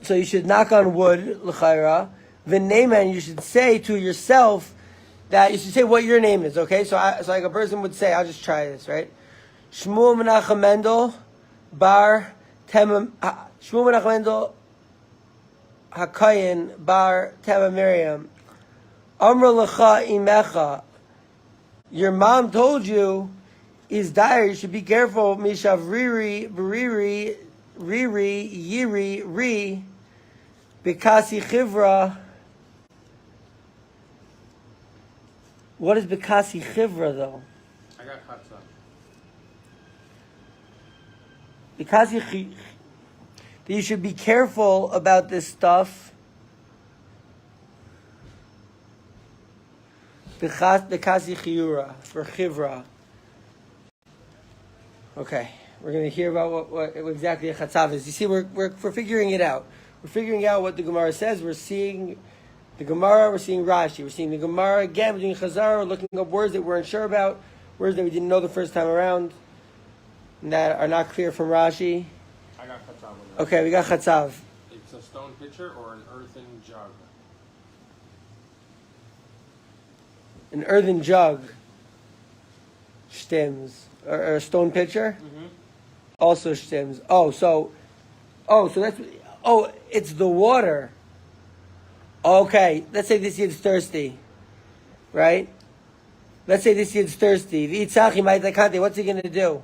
S2: So you should knock on wood, l'chayra. V'neiman, you should say to yourself, that you should say what your name is, okay? So like a person would say, I'll just try this, right? Shmuel Menachem Mendel bar Shmuel Menachem Mendel Hakayin bar Tema Miriam. Amra lecha imecha. Your mom told you is dire. You should be careful. Mishavriri beriri riri yiri ri bikasi chivra. What is Bekasi Chivra, though?
S1: I got Chatzav.
S2: Bekasi that you should be careful about this stuff. Bekasi Chiyura, for Chivra. Okay, we're going to hear about what exactly a Chatzav is. You see, we're figuring it out. We're figuring out what the Gemara says. We're seeing the Gemara, we're seeing Rashi, we're seeing the Gemara again, we're doing Chazar, we're looking up words that we weren't sure about, words that we didn't know the first time around, and that are not clear from Rashi.
S1: I got Chatzav.
S2: Okay, we got Chatzav.
S1: It's a stone pitcher or an earthen jug.
S2: An earthen jug. Shtims. Or a stone pitcher? Mm-hmm. Also shtims. So it's the water. Okay, let's say this yid's thirsty, right? Let's say this yid's thirsty. V'itzachi mai takante, what's he going to do?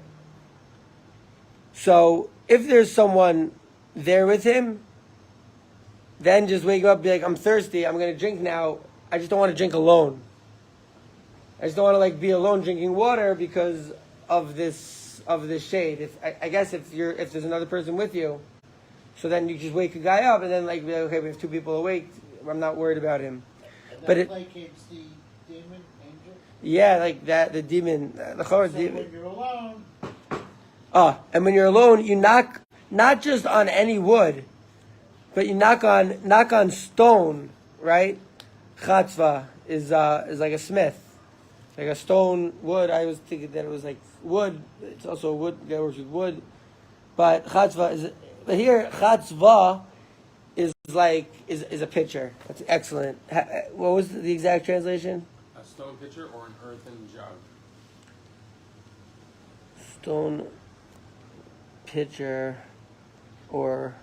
S2: So, if there's someone there with him, then just wake him up and be like, I'm thirsty, I'm going to drink now. I just don't want to drink alone. I just don't want to be alone drinking water because of this shade. I guess if there's another person with you, so then you just wake a guy up and then be like, okay, we have two people awake. I'm not worried about him.
S3: And that
S2: but it
S3: placates the demon, angel?
S2: Yeah, like that, the demon. The
S3: So
S2: demon.
S3: when you're alone,
S2: And when you're alone, you knock not just on any wood, but you knock on stone, right? Chatzva is like a smith. Like a stone, wood. I was thinking that it was like wood. It's also wood, guy works with wood. But here, chatzva is a pitcher. That's excellent. What was the exact translation?
S1: A stone pitcher or an earthen jug.
S2: Stone pitcher or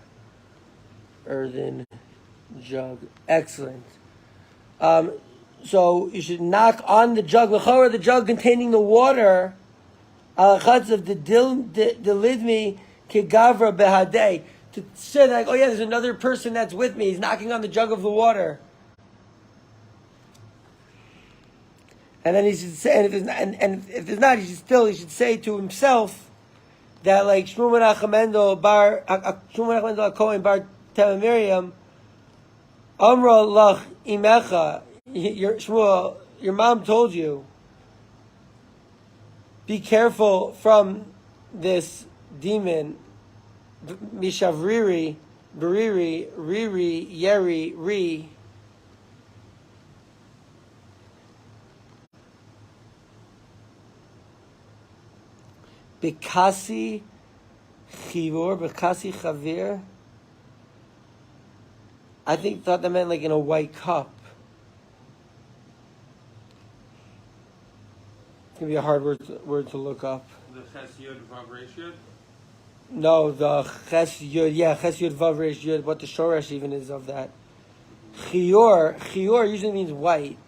S2: earthen jug. Excellent. So you should knock on the jug, the jug containing the water. Al chatzav the lidmi kigavra behadei. to say that, like, oh yeah, there's another person that's with me. He's knocking on the jug of the water. And then he should say, and if there's not, he should say to himself that, like, Shmuel Menachem Mendel Cohen bar Tema Miriam, Amra lach imecha, Shmuel, your mom told you, be careful from this demon, Mishavriri, Bariri, Riri, Yeri, Ri. Bekasi Chivor, Bekasi Chavir. I thought that meant like in a white cup. It's gonna be a hard word to look up.
S1: The Ches Yud Vav Resh Yud?
S2: No, the Ches Yud, Ches Yud Vav Resh Yud, what the Shoresh even is of that. Chior usually means white,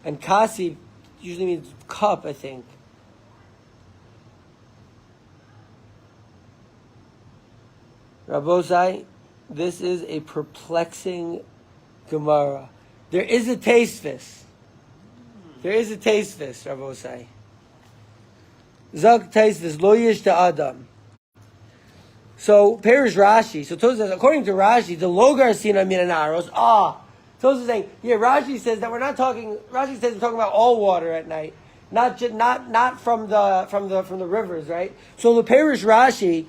S2: and Kasi usually means cup, I think. Rabbosai, this is a perplexing Gemara. There is a taste this. Rabbosai. Zog taste this, lo yish to Adam. So, Perish Rashi. So, Tosfos says, according to Rashi, the logar sina minanaros. Tosfos is saying, Rashi says that Rashi says we're talking about all water at night. Not from the rivers, right? So, the Perish Rashi,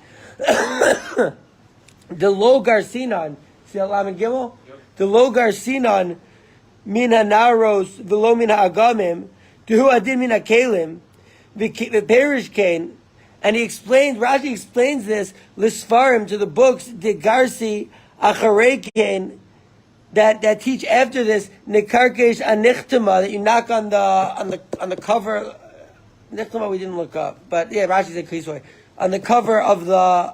S2: the logar sinan, see Alam and Gimel? Yep. The logar sinan min hanaros v'lo min ha'agamim duhu adin min ha'kelim v'perish kain, and Rashi explains this l'sfarim, to the books de garsi acharei kain that teach after this nekarkesh anichtama, that you knock on the cover. Nichtama we didn't look up, but Rashi said krisoi, on the cover of the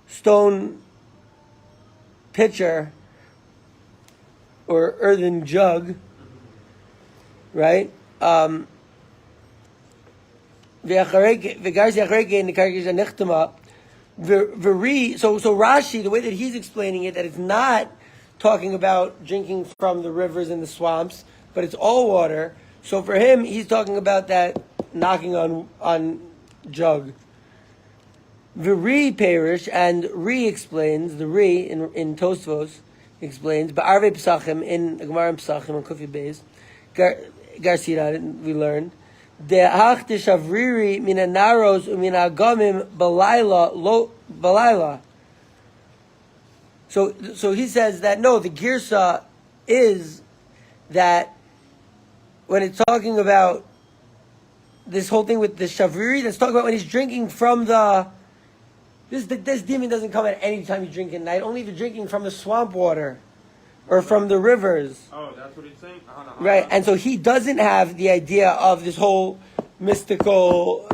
S2: stone pitcher or earthen jug, right? So Rashi, the way that he's explaining it, that it's not talking about drinking from the rivers and the swamps, but it's all water. So for him, he's talking about that knocking on jug. The Ri Perish, and Ri explains, the Ri in Tosfos explains, Ba'arvei Pesachim, in Gemara in Pesachim, on Kufi Beis, Garcina, we learned, De'ach Deshavriri min hanaros u'min ha'agamim balayla. So he says that, no, the Girsa is that when it's talking about this whole thing with the Shavriri, that's talking about when he's drinking from the... This demon doesn't come at any time you drink at night, only if you're drinking from the swamp water or from the rivers.
S1: Oh, that's what he's saying?
S2: Right, and so he doesn't have the idea of this whole mystical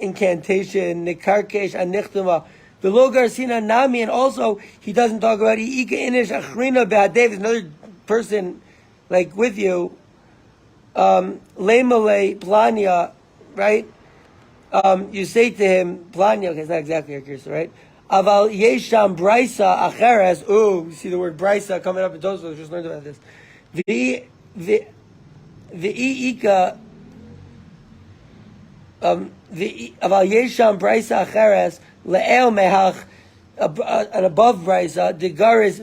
S2: incantation, Nikarkesh Anichtuma, the Logar Sina Nami, and also he doesn't talk about Ika Inish Achrina Be'adev, there's another person like with you, Lemale Planya, right? You say to him, Planya, okay, it's not exactly your curse, right? Aval Yesham Braisa Acheres. You see the word Braisa coming up in Tosfos. We just learned about this. The Ika the Aval Yesham Braisa Acheres Le'el Mehach, an above Braisa Degaris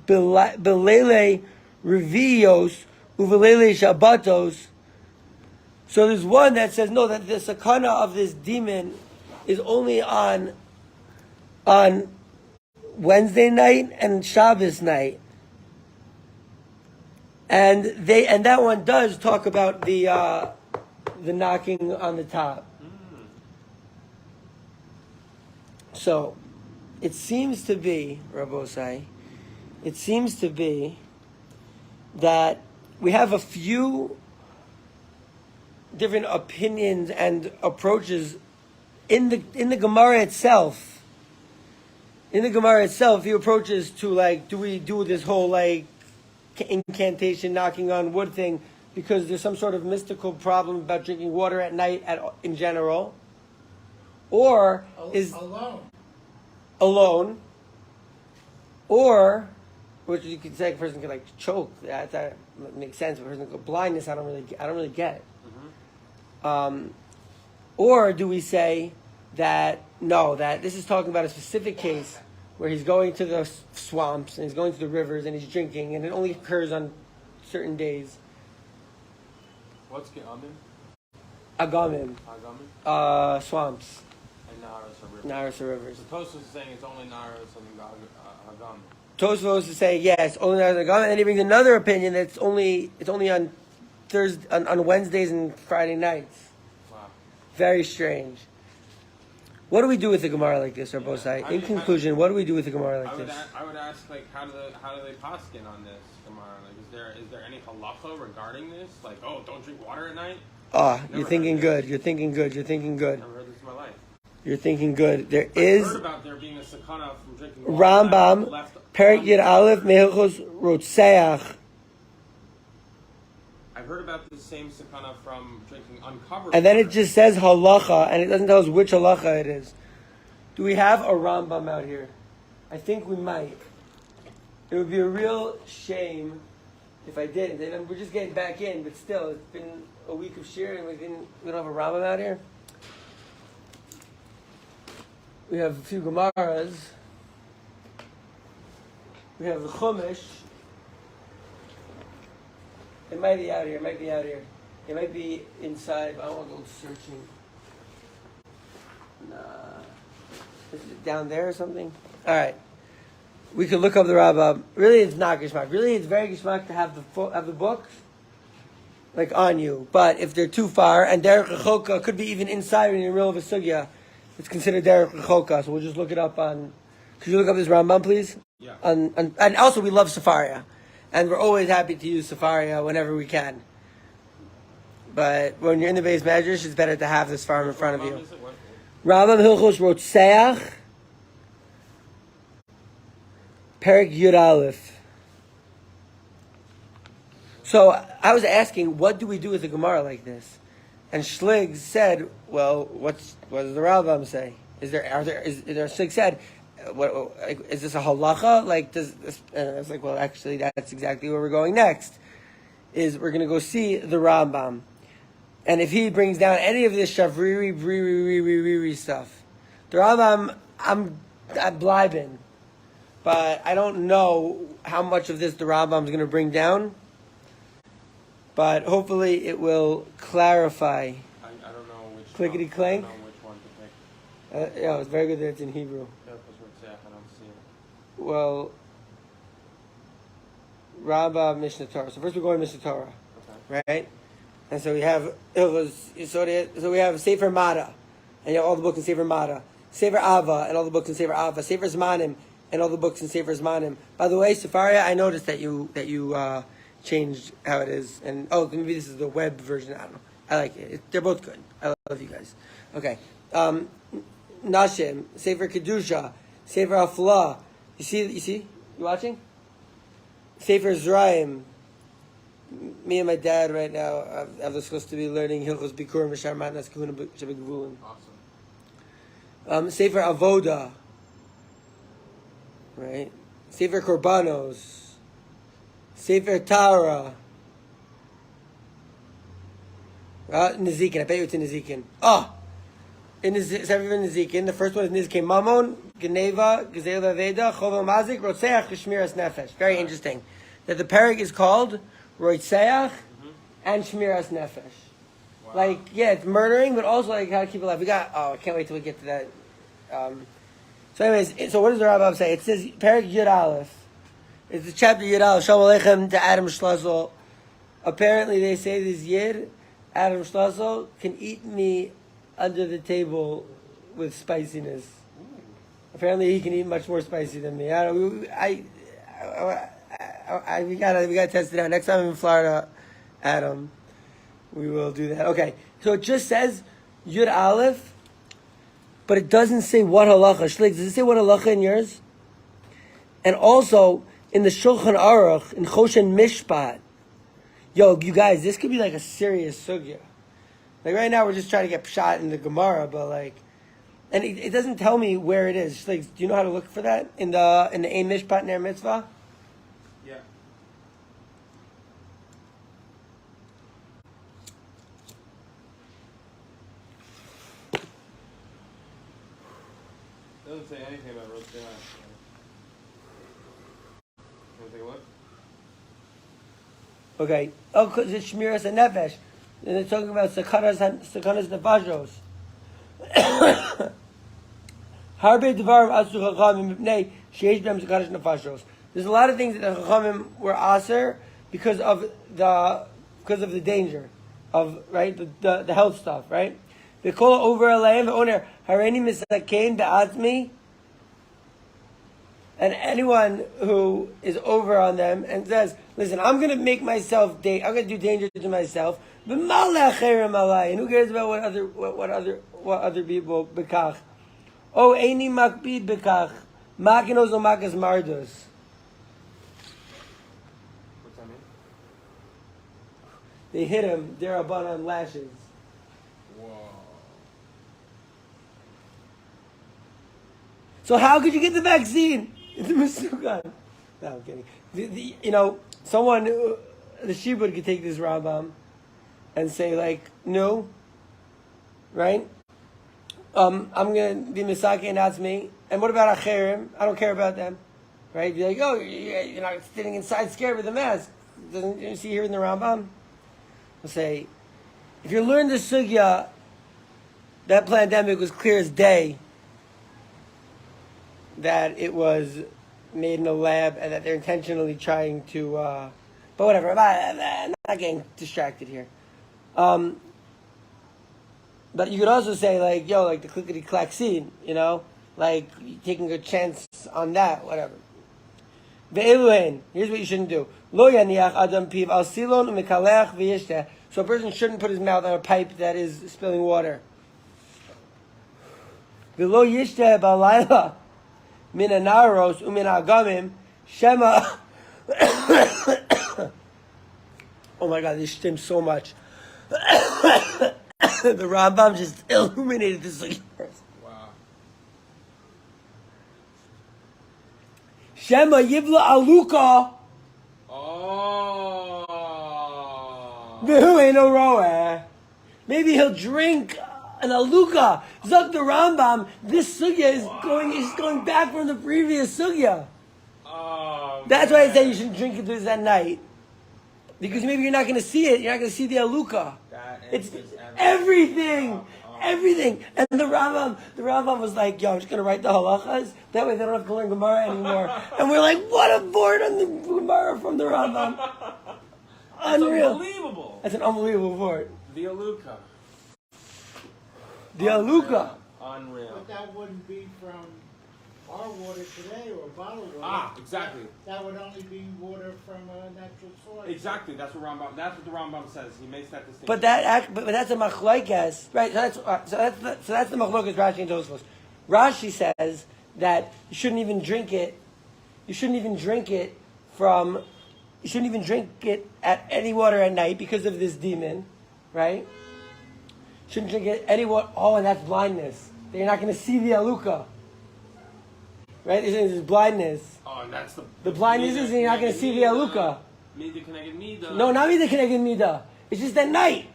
S2: Belele Revios Uvelele Shabbatos. So there's one that says, no, that the sakana of this demon is only on Wednesday night and Shabbos night. And that one does talk about the knocking on the top. So it seems to be, Rabbosai, that we have a few different opinions and approaches in the Gemara itself. In the Gemara itself, a few approaches to, like, do we do this whole like incantation, knocking on wood thing because there's some sort of mystical problem about drinking water at night in general, or is alone, or which you could say a person could like choke. That makes sense. A person could blindness. I don't really get it. Mm-hmm. Or do we say that no, that this is talking about a specific case where he's going to the swamps and he's going to the rivers and he's drinking, and it only occurs on certain days.
S1: What's Ge'amim?
S2: Agamim.
S1: Agamim?
S2: Swamps.
S1: And Naharos are rivers.
S2: Naharos are rivers.
S1: So Tosfos is saying it's only Naharos and Agamim.
S2: Tosfos is saying yes, only Naharos and Agamim, and then he brings another opinion that it's only on Thursday, on Wednesdays and Friday nights.
S1: Wow.
S2: Very strange. What do we do with the Gemara like this, or Bosai? In conclusion, what do we do with the Gemara like this?
S1: I would ask, like, how do they paskin on this Gemara? Like, is there any halacha regarding this? Like, oh, don't drink water at night?
S2: You're thinking good. You're thinking good. You're thinking good.
S1: I've never heard this in my life.
S2: You're thinking good. There
S1: I've
S2: is
S1: heard about there being a sakana from drinking water.
S2: Rambam, Perik Yid Aleph, Mehilchos Rotseach.
S1: I've heard about the same sakana from drinking uncovered.
S2: And then it just says halacha, and it doesn't tell us which halacha it is. Do we have a Rambam out here? I think we might. It would be a real shame if I didn't. And we're just getting back in, but still, it's been a week of shir, and we don't have a Rambam out here. We have a few Gemaras. We have the Chumash. It might be out here. It might be out here. It might be inside. But I don't want to go searching. Nah. Is it down there or something? All right. We could look up the Rambam. Really, it's not Gishmak. Really, it's very Gishmak to have the books like on you. But if they're too far, and Derech Rechoka could be even inside when you're in the middle of a sugya, it's considered Derech Rechoka. So we'll just look it up on. Could you look up this Rambam, please?
S1: Yeah.
S2: And also, we love Sefaria. And we're always happy to use Sefaria whenever we can. But when you're in the base measures, it's better to have this farm in front of you. Rambam Hilchos Rotseach, Perik Yud Aleph. So I was asking, what do we do with a Gemara like this? And Shlig said, well, what does the Rambam say? Shlig said, is this a halacha? Like, does this, and I was like, well, actually, that's exactly where we're going next. Is we're going to go see the Rambam, and if he brings down any of this shavriri, briri stuff, the Rambam, I'm blibing, but I don't know how much of this the Rambam is going to bring down. But hopefully, it will clarify.
S1: I don't know which.
S2: Clickety clank.
S1: I don't know which one to pick.
S2: Yeah, it's very good that it's in Hebrew.
S1: I don't see it.
S2: Well, Rambam Mishnah Torah. So first we're going to Mishnah Torah, right? And so we have so we have Sefer Mada, and you have all the books in Sefer Mada, Sefer Ava, and all the books in Sefer Ava, Sefer Zmanim, and all the books in Sefer Zmanim. By the way, Sefaria, I noticed that you changed how it is, and maybe this is the web version. I don't know. I like it. They're both good. I love you guys. Okay, Nashim, Sefer Kedusha, Sefer Afla. You see? You watching? Sefer Zraim. Me and my dad right now are supposed to be learning Hilchos Bikurim Mishar Matnas Kahuna Shabbat. Awesome. Sefer Avoda. Right? Sefer Korbanos. Sefer Tara. Nezikin. I bet you it's in Nezikin. In Sefer Nezikin, the first one is Nizkin Mamon, Geneva, Gezela Veda, Chova Mazik, Rotseach, Shmiras Nefesh. Very interesting. That the parak is called Rotseach and Shmiras Nefesh. Wow. Like, yeah, it's murdering, but also like how to keep it alive. I can't wait till we get to that. So anyways, what does the Rambam say? It says, parak Yud Aleph. It's the chapter Yud Aleph, Shalom Aleichem to Adam Shlossel. Apparently they say this Yid, Adam Shlossel, can eat me under the table with spiciness. Apparently he can eat much more spicy than me. We gotta test it out. Next time I'm in Florida, Adam, we will do that. Okay, so it just says Yud Aleph, but it doesn't say what halacha. Shlik, does it say what halacha in yours? And also in the Shulchan Aruch in Choshen Mishpat. Yo, you guys, this could be like a serious sugya. Like right now, we're just trying to get pshat in the Gemara, but like, and it doesn't tell me where it is. Like, do you know how to look for that in the Ein Mishpat Ner Mitzvah?
S1: Yeah. It doesn't say anything about roast dinner. Can we take a look?
S2: Okay. Oh, because it's Shmiras and Nefesh. And they're talking about Sakanas Nefashos. Harbe Devarim Asu Chachamim Mipnei Sheish B'hem Sakanas Nefashos. There's a lot of things that the Chachamim were aser because of the danger of, right, the health stuff, right? They call over Aleim Oner Hareini Misakein Be'atzmi. And anyone who is over on them and says, listen, I'm going to make myself, I'm going to do danger to myself, and who cares about what other people bekach? Oh, eini makbid bekach, makinos o makas mardos.
S1: What's that mean?
S2: They hit him, they're up on lashes.
S1: Whoa.
S2: So how could you get the vaccine? It's a Masukan. No, I'm kidding. Someone, the Shibud could take this Rambam and say, like, no, right? I'm going to be Misaki and that's me. And what about Acherim? I don't care about them. Right? Be like, oh, you're not sitting inside scared with a mask. Doesn't you see here in the Rambam? I'll say, if you learn the Sugya, that pandemic was clear as day that it was made in a lab and that they're intentionally trying to, but whatever, I'm not getting distracted here. But you could also say, like, like the clickety-clack scene, like taking a chance on that, whatever. Ve'eluhen, here's what you shouldn't do. Lo yaniach adam piv al silon u'mekalech v'yishteh. So a person shouldn't put his mouth on a pipe that is spilling water. Ve'lo yishteh ba'layla. Min anaros umin agamim shema. Oh my God, this stems so much. The Rambam just illuminated this like first.
S1: Wow.
S2: Shema yivla aluka.
S1: Oh.
S2: Who ain't no roeh? Maybe he'll drink an aluka. Zok the Rambam. This sugya is going back from the previous sugya.
S1: Oh.
S2: That's why I say you should drink it at night, because maybe you're not going to see it. You're not going to see the aluka. It's everything. Everything. And the Rambam was like, yo, I'm just going to write the halachas. That way they don't have to learn Gemara anymore. And we're like, what a board on the Gemara from the Rambam. Unreal.
S1: Unbelievable.
S2: That's an unbelievable board.
S1: The aluka.
S2: The aluka.
S1: Unreal.
S3: But that wouldn't be from our water today or bottled water.
S1: Ah, exactly.
S3: That would only be water from a natural source.
S1: Exactly. That's what the Rambam says. He makes that distinction.
S2: But that's a machlokes, right? So that's the machlokes Rashi and Tosfos. Rashi says that you shouldn't even drink it. You shouldn't even drink it at any water at night because of this demon, right? Shouldn't drink it any water. Oh, and that's blindness. You're not going to see the aluka, right? This is blindness.
S1: Oh, and that's
S2: the blindness is you're not going to see the aluka. No, not mida keneged mida. It's just at night.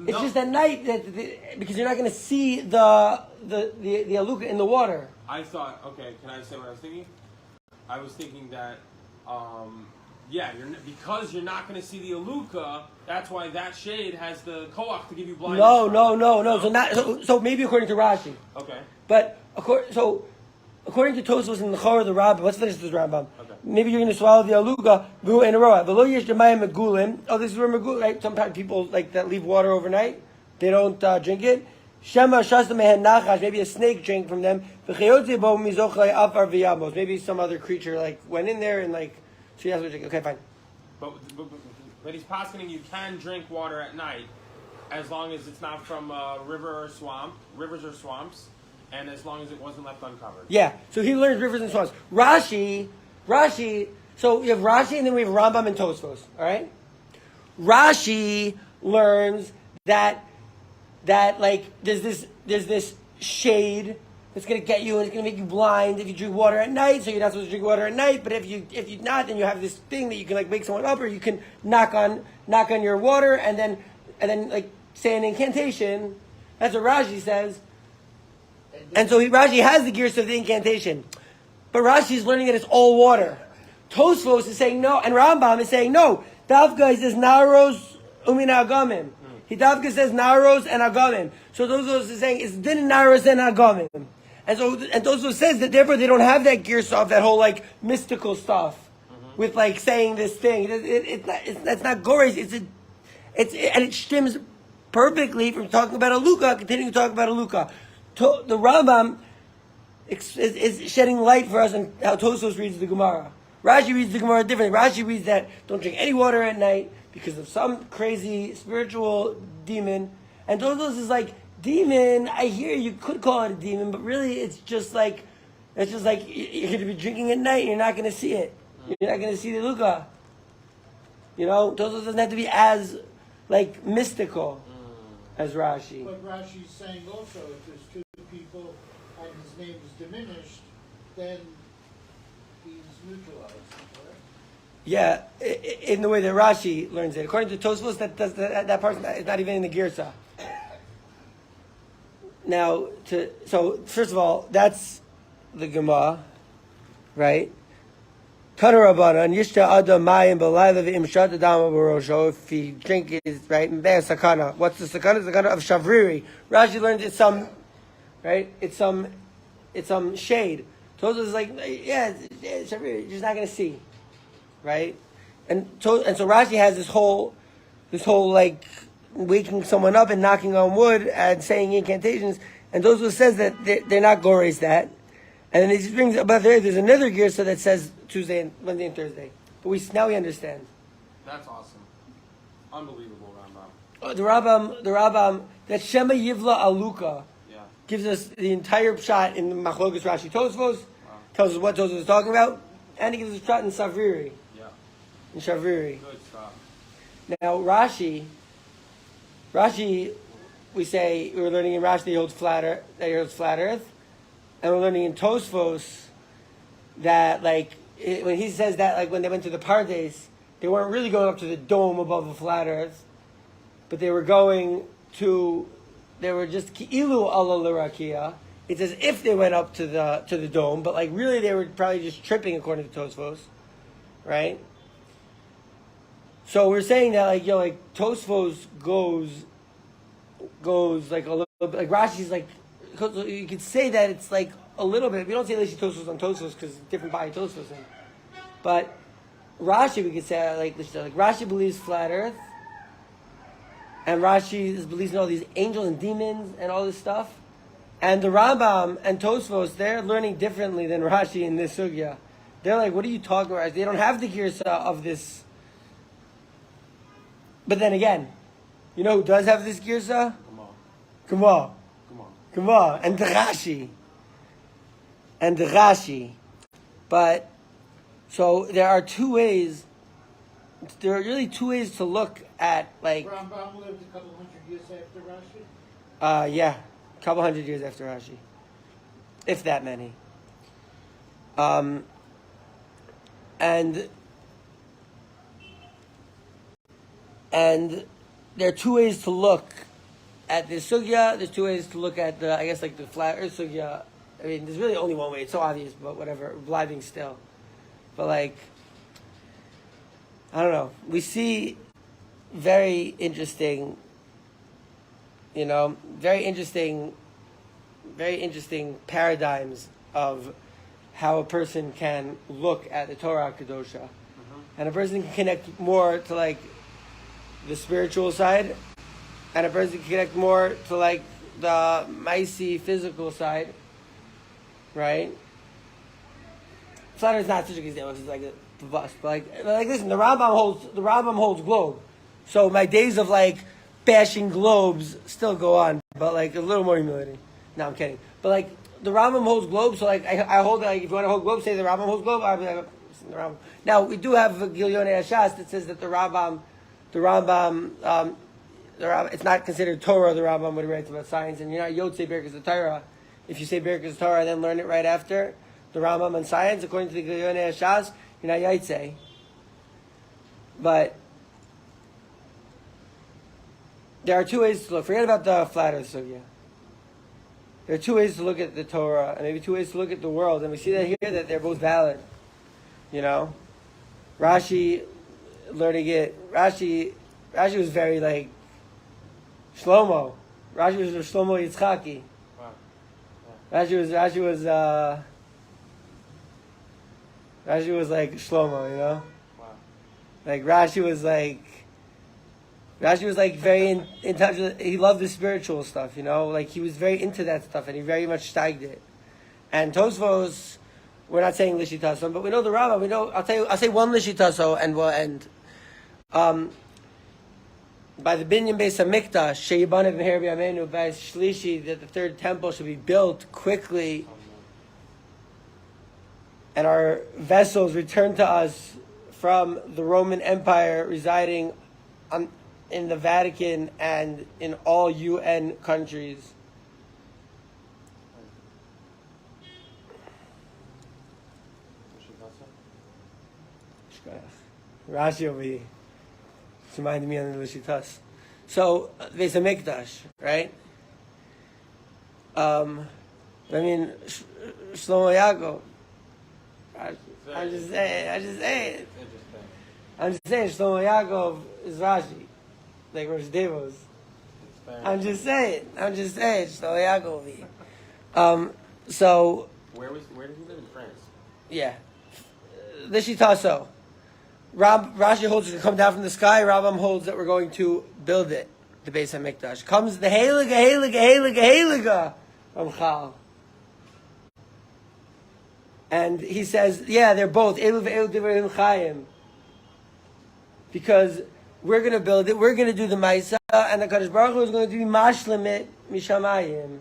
S2: It's just at night because you're not going to see the aluka in the water.
S1: I thought, okay, can I say what I was thinking? I was thinking that, because you're not going to see the aluka, that's why that shade has the koach to give you blindness.
S2: No. So maybe according to Rashi.
S1: Okay.
S2: But according to Tosfos and the Chor, the Rambam, let's finish this Rambam.
S1: Okay.
S2: Maybe you're going to swallow the aluga in a row. V'lo yesh demayim megulim. Oh, this is where megul, right? Sometimes people that leave water overnight, they don't drink it. Shema shasta mehen nachash. Maybe a snake drank from them. V'chayotze bo mizochlei afar v'yamos. Maybe some other creature went in there and so you have to drink. Okay, fine.
S1: But he's positing you can drink water at night as long as it's not from a river or swamp, rivers or swamps, and as long as it wasn't left uncovered.
S2: Yeah, so he learns rivers and swamps. Rashi, so you have Rashi and then we have Rambam and Tosfos, all right? Rashi learns that there's this shade that's going to get you and it's going to make you blind if you drink water at night. So you're not supposed to drink water at night. But if you're not, then you have this thing that you can like wake someone up, or you can knock on your water and then like say an incantation. That's what Rashi says. And so Rashi has the gears of the incantation, but Rashi is learning that it's all water. Tosfos is saying no, and Rambam is saying no. Davka says naros umina agamim. Davka says naros and agamim. So those are saying it's din naros and agamim. And Tosfos says that therefore they don't have that gear of that whole like mystical stuff with like saying this thing. That's not gores. And it stems perfectly from talking about a Luka, continuing to talk about a Luka. The Rambam is shedding light for us on how Tosfos reads the Gemara. Rashi reads the Gemara differently. Rashi reads that don't drink any water at night because of some crazy spiritual demon. And Tosfos is like, demon, I hear you could call it a demon, but really it's just like you're going to be drinking at night and you're not going to see it. You're not going to see the Luka. You know, Tosfos doesn't have to be as like mystical as Rashi.
S3: But Rashi's saying also, if there's two people and his name is diminished, then he's neutralized, correct?
S2: Yeah, in the way that Rashi learns it. According to Tosfos, that person is not even in the Girsa. Now, so first of all, that's the Gemara, right? Tana Rabbanan, Yishta Adam Mayim B'Layla V'Im Shata Dama B'Rosho. If he drink it, right? Mbeh Sakana. What's the Sakana? The Sakana of Shavriri. Rashi learns it's some, right? It's some shade. Tosfos is like, yeah, it's Shavriri. You're just not going to see, right? And so Rashi has this whole like waking someone up and knocking on wood and saying incantations. And Tosfos says that they're not gores that. And then he just brings up there's another girsa that says Tuesday, Wednesday, and Thursday. But now we understand.
S1: That's awesome. Unbelievable, Rambam.
S2: The Rambam, that Shema Yivla Aluka gives us the entire shot in the Machlokas Rashi Tosfos, tells us what Tosfos is talking about, and he gives us a shot in Savriri.
S1: Yeah.
S2: In Shavriri.
S1: Good stuff.
S2: Now Rashi, we say we're learning in Rashi that he holds flat earth. And we're learning in Tosfos that, when he says that, like, when they went to the Pardes, they weren't really going up to the dome above the flat earth, but they were just ki'ilu ala l'rakia. It's as if they went up to the dome, but, like, really they were probably just tripping according to Tosfos, right? So we're saying that, like, Tosfos goes, like, a little bit, like, Rashi's, like, you could say that it's like a little bit. We don't say Lishi Tosfos on Tosfos because it's different by Tosfos. But Rashi, we could say like Rashi believes flat Earth, and Rashi believes in all these angels and demons and all this stuff. And the Rambam and Tosfos, they're learning differently than Rashi in this sugya. They're like, what are you talking about? They don't have the girsa of this. But then again, you know who does have this girsa? Come on. And the Rashi. But, so there are really two ways to look at, like...
S3: Rambam lived a couple hundred years after Rashi?
S2: Yeah, a couple hundred years after Rashi. If that many. And there are two ways to look at this sugya. There's two ways to look at the flat earth sugya. I mean, there's really only one way. It's so obvious, but whatever. Blinding still. But I don't know. We see very interesting paradigms of how a person can look at the Torah Kedosha. And a person can connect more to the spiritual side, and a person can connect more to the maisi physical side, right? Flat Earth is not such a good example because it's the bust, but listen, the Rambam holds globe, so my days of bashing globes still go on, but a little more humility. No, I'm kidding. But the Rambam holds globe, so I hold if you want to hold globe, say the Rambam holds globe. I'll be the Rambam. Now we do have a Gilyon Hashas that says that the Rambam, it's not considered Torah. The Rambam would write about science, and you're not Yotzei Berkes the Torah if you say Birkas Torah and then learn it right after the Rambam on science, according to the Gilyon Shas, you're not Yaitse. But there are two ways to look. Forget about the flat earth sugya. There are two ways to look at the Torah, and maybe two ways to look at the world, and we see that here that they're both valid. You know, Rashi learning it. Rashi was very like Shlomo. Rashi was Shlomo Yitzchaki.
S1: Wow.
S2: Rashi was like Shlomo, you know?
S1: Wow.
S2: Like Rashi was like very in touch with, he loved the spiritual stuff, you know? Like he was very into that stuff and he very much steiged it. And Tosfos, we're not saying Lishitaso, but we know the Rambam, we know, I'll say one Lishitaso and we'll end. By the Binyan Beis HaMikdash, Sheyibanev Meher B'Yameinu, by Shlishi, that the third temple should be built quickly and our vessels returned to us from the Roman Empire residing in the Vatican and in all UN countries. Rashi over here. It's reminding me of the Lishitas. So, Beis HaMikdash, right? Shlomo Yaakov. I'm just saying. Shlomo Yaakov is Rashi, like Rosh Devos. I'm just saying. Shlomo Yaakov. So.
S1: Where did he live in France?
S2: Yeah. Lishitaso. Rashi holds it to come down from the sky. Rambam holds that we're going to build it. The Beis HaMikdash. Comes the Heilige Ramchal. And he says, yeah, they're both. Elu ve'elu divrei chayim. Because we're going to build it. We're going to do the Maisa. And the Kadosh Baruch Hu is going to do Mashlim it Mishamayim.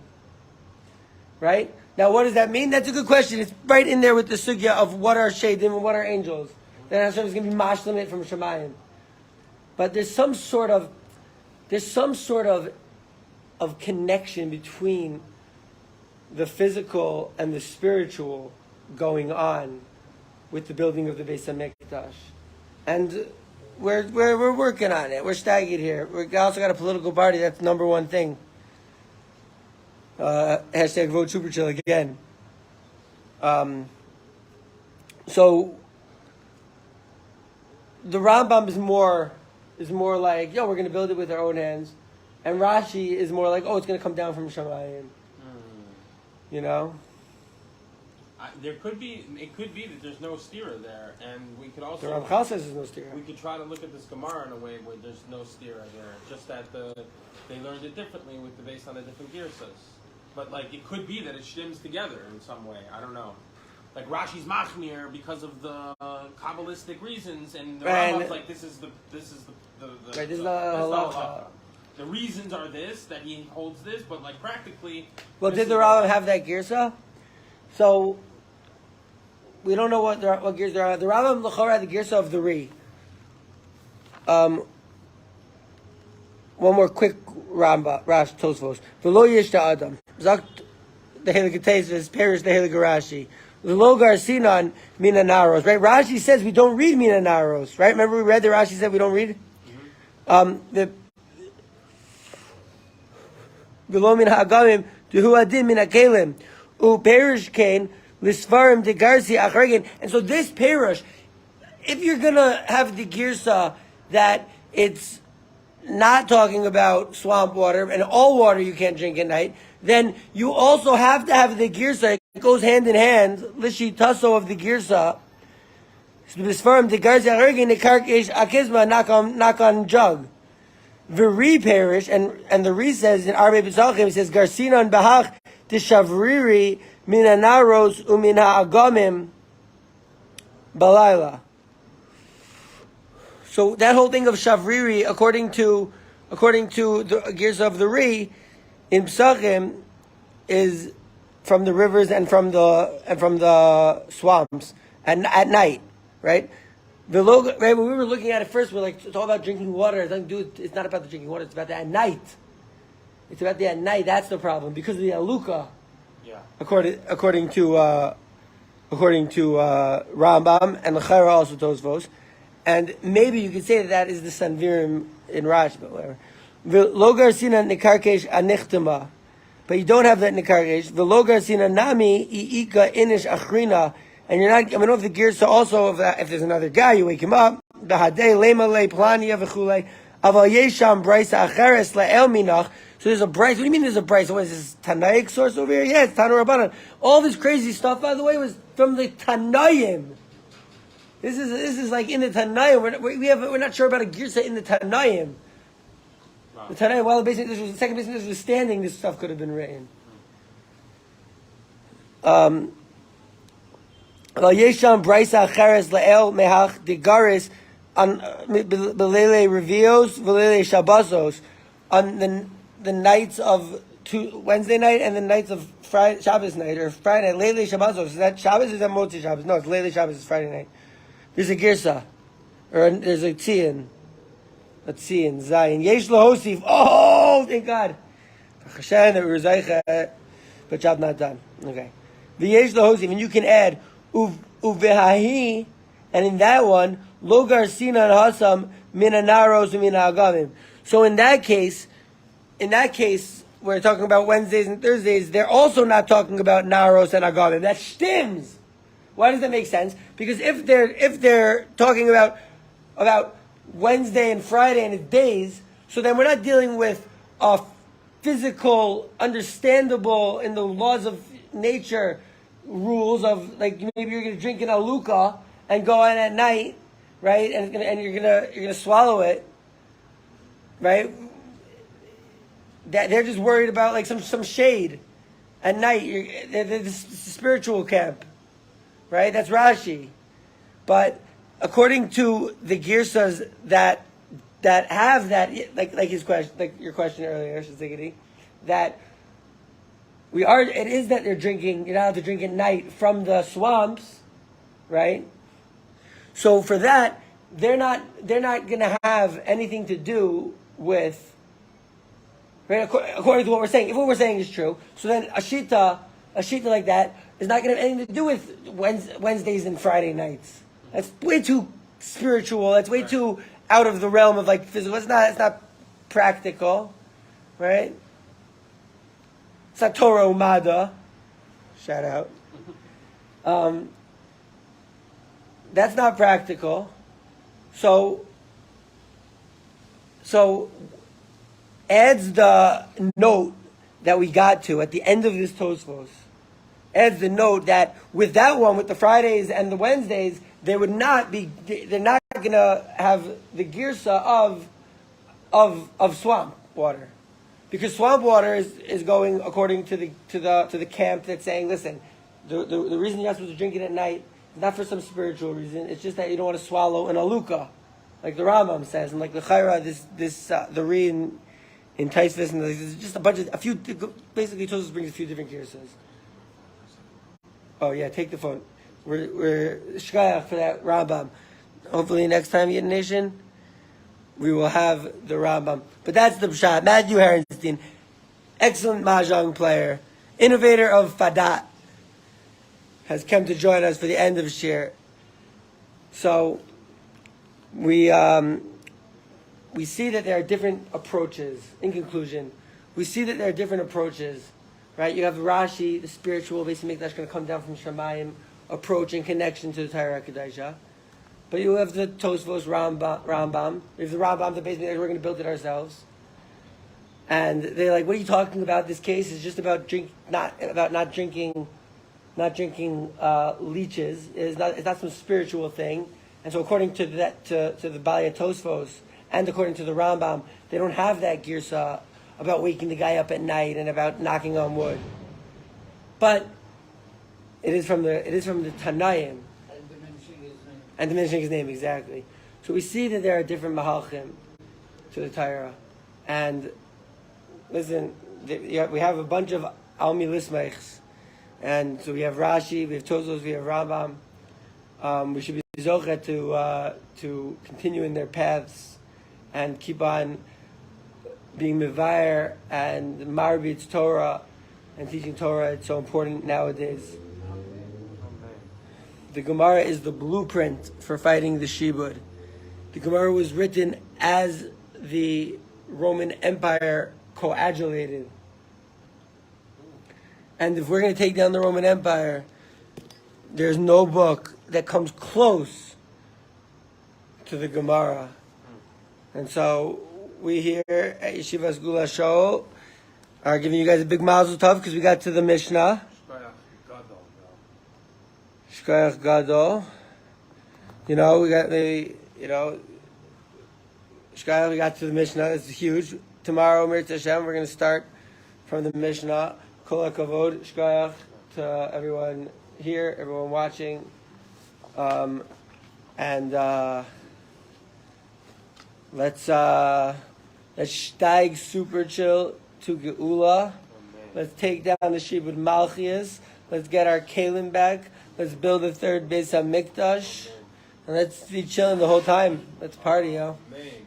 S2: Right? Now, what does that mean? That's a good question. It's right in there with the sugya of what are Shadim and what are angels. Then Hashem is going to be Mashlim it from Shemayim. But there's some sort of connection between the physical and the spiritual going on with the building of the Beis HaMikdash. And we're working on it. We're Shteigin here. We also got a political party. That's number one thing. Hashtag vote Super Chill again. So the Rambam is more like, yo, we're going to build it with our own hands. And Rashi is more like, oh, it's going to come down from Shemayim. You know?
S1: It could be that there's no stira there, and we could also.
S2: The Ramchal says there's no stira.
S1: We could try to look at this Gemara in a way where there's no stira there, just that they learned it differently based on the different girsas. But like it could be that it shims together in some way. I don't know. Like Rashi's machmir because of the kabbalistic reasons, and the Rambam's like this is the halacha. The reasons are this that he holds this, but like practically.
S2: Well, did the Rambam have that girsa? So we don't know what girsa there are. The Rambam l'chora had the girsa of the Ri. One more quick Rash Tosfos. V'lo yesh ta'adam. Zakt the Heilige Tesis, perish the Heilige Rashi. V'lo garsinan mina naros. Right? Rashi says we don't read mina naros. Right? Remember we read that Rashi said we don't read? The V'lo min ha'agamim duhu adim min ha'kelim. U perish kain lisvarim de garsi achargin. And so this perish, if you're gonna have the girsa that it's not talking about swamp water and all water you can't drink at night, then you also have to have the girsa. It goes hand in hand. Lishi tasso of the girsa. Lisvarim de garsi achargin the karkish akizma knock on jug. The Ri perish, and the Ri says in Arbe B'Zalchim, he says garsinan bahach tishavriri min hanaros umin ha'agamim balayla. So that whole thing of shavriri, according to the gears of the Ri, in Psachim, is from the rivers and from the swamps and at night, right? Right, when we were looking at it first, we're like, it's all about drinking water. It's not about the drinking water. It's about the at night. It's about the at night. That's the problem because of the aluka.
S1: Yeah.
S2: according to Rambam and L'chaira also Tosfos, and maybe you could say that is the Sanvirim in Rashi, but whatever. V'lo garsina nikarkesh anichtama, but you don't have that nikarkesh. V'lo garsina nami iika inish achrina, and you're not. I don't know if the girsa also if there's another guy, you wake him up. B'hadei lema le plania v'chulei aval yesham brisa acheres le'el minach. So there's a brisa. What do you mean there's a brisa? What is this Tanaic source over here? Yeah, it's Tanu Rabbanan. All this crazy stuff, by the way, was from the Tanaim. This is like in the Tanaim. We're not sure about a girsa in the Tanaim.
S1: Wow.
S2: The Tanaim, while the second base was standing, this stuff could have been written. Yesham brisa acheres le'el mehach degaris on belele revios belele shabbazos on the nights of Wednesday night and the nights of Friday Shabbos night or Friday night. Leile shabbazos, is that Shabbos or is that Motzi Shabbos? No, it's Leile Shabbos. It's Friday night. There's a girsa or there's a tzion. A tzion zayin yesh lahosif. Oh, thank God. Hashem that we were zeicha, but job not done. Okay. The yesh lahosif, and you can add uvehahi, and in that one lo garsina hasam min anaros min agamim. So in that case, we're talking about Wednesdays and Thursdays. They're also not talking about naros and agamim. That stims. Why does that make sense? Because if they're talking about Wednesday and Friday and its days, so then we're not dealing with a physical, understandable in the laws of nature rules of like maybe you're going to drink an aluka and go in at night, right? And you're gonna swallow it, right? That they're just worried about like some shade at night. They're the spiritual camp, right? That's Rashi, but according to the girsas that have that, like his question, like your question earlier, Shteigin, that it is that they're drinking. You're not allowed to drink at night from the swamps, right? So for that, they're not going to have anything to do with. Right, according to what we're saying, if what we're saying is true, so then a shita like that is not going to have anything to do with Wednesdays and Friday nights. That's way too spiritual. That's way too out of the realm of like physical. It's not practical, right? It's not Torah Umada. Shout out. That's not practical. So adds the note that we got to at the end of this Tosfos. Adds the note that with that one, with the Fridays and the Wednesdays, they're not going to have the girsa of swamp water, because swamp water is going according to the camp that's saying, listen, the reason you're not supposed to drink it at night is not for some spiritual reason. It's just that you don't want to swallow an aluka, like the Rambam says, and like the Chayra, the Re in Taisvis, and there's just a few. Basically, Tosfos brings a few different girsas. Oh yeah, take the phone. We're shkayach for that Rambam. Hopefully next time you get a nation, we will have the Rambam. But that's the pshat. Matthew Herenstein, excellent mahjong player, innovator of Fadat, has come to join us for the end of Shir. So we see that there are different approaches. In conclusion, we see that there are different approaches, right? You have Rashi, the spiritual, basically that's going to come down from Shamayim, approach in connection to the Torah Kedusha. But you have the Tosfos Rambam. You have the Rambam that basically we're going to build it ourselves. And they're like, what are you talking about? This case is just about not drinking leeches. It's not some spiritual thing. And so according to that to the Balya Tosfos and according to the Rambam, they don't have that girsa about waking the guy up at night and about knocking on wood. But it is from the Tanaim. And diminishing his name, exactly. So we see that there are different mahalchim to the Torah. And listen, we have a bunch of Almi Lismeichs. And so we have Rashi, we have Tosfos, we have Rambam. We should be zochet to continue in their paths and keep on being mevayer and marbitz Torah and teaching Torah. It's so important nowadays.
S1: Amen.
S2: The Gemara is the blueprint for fighting the Shibud. The Gemara was written as the Roman Empire coagulated. And if we're going to take down the Roman Empire, there's no book that comes close to the Gemara. And so we here at Yeshivas Gula Show are giving you guys a big mazel tov because we got to the Mishnah. Shkoyach Gadol. You know, we got the, Shkoyach, we got to the Mishnah. It's huge. Tomorrow, Mir Hashem, we're going to start from the Mishnah. Kol HaKavod, Shkoyach, to everyone here, everyone watching. Let's Shteig super chill to Geula. Let's take down the Shibud Malchias. Let's get our Kalim back. Let's build a third Beis HaMikdash. And let's be chilling the whole time. Let's party, yo.
S1: Amen.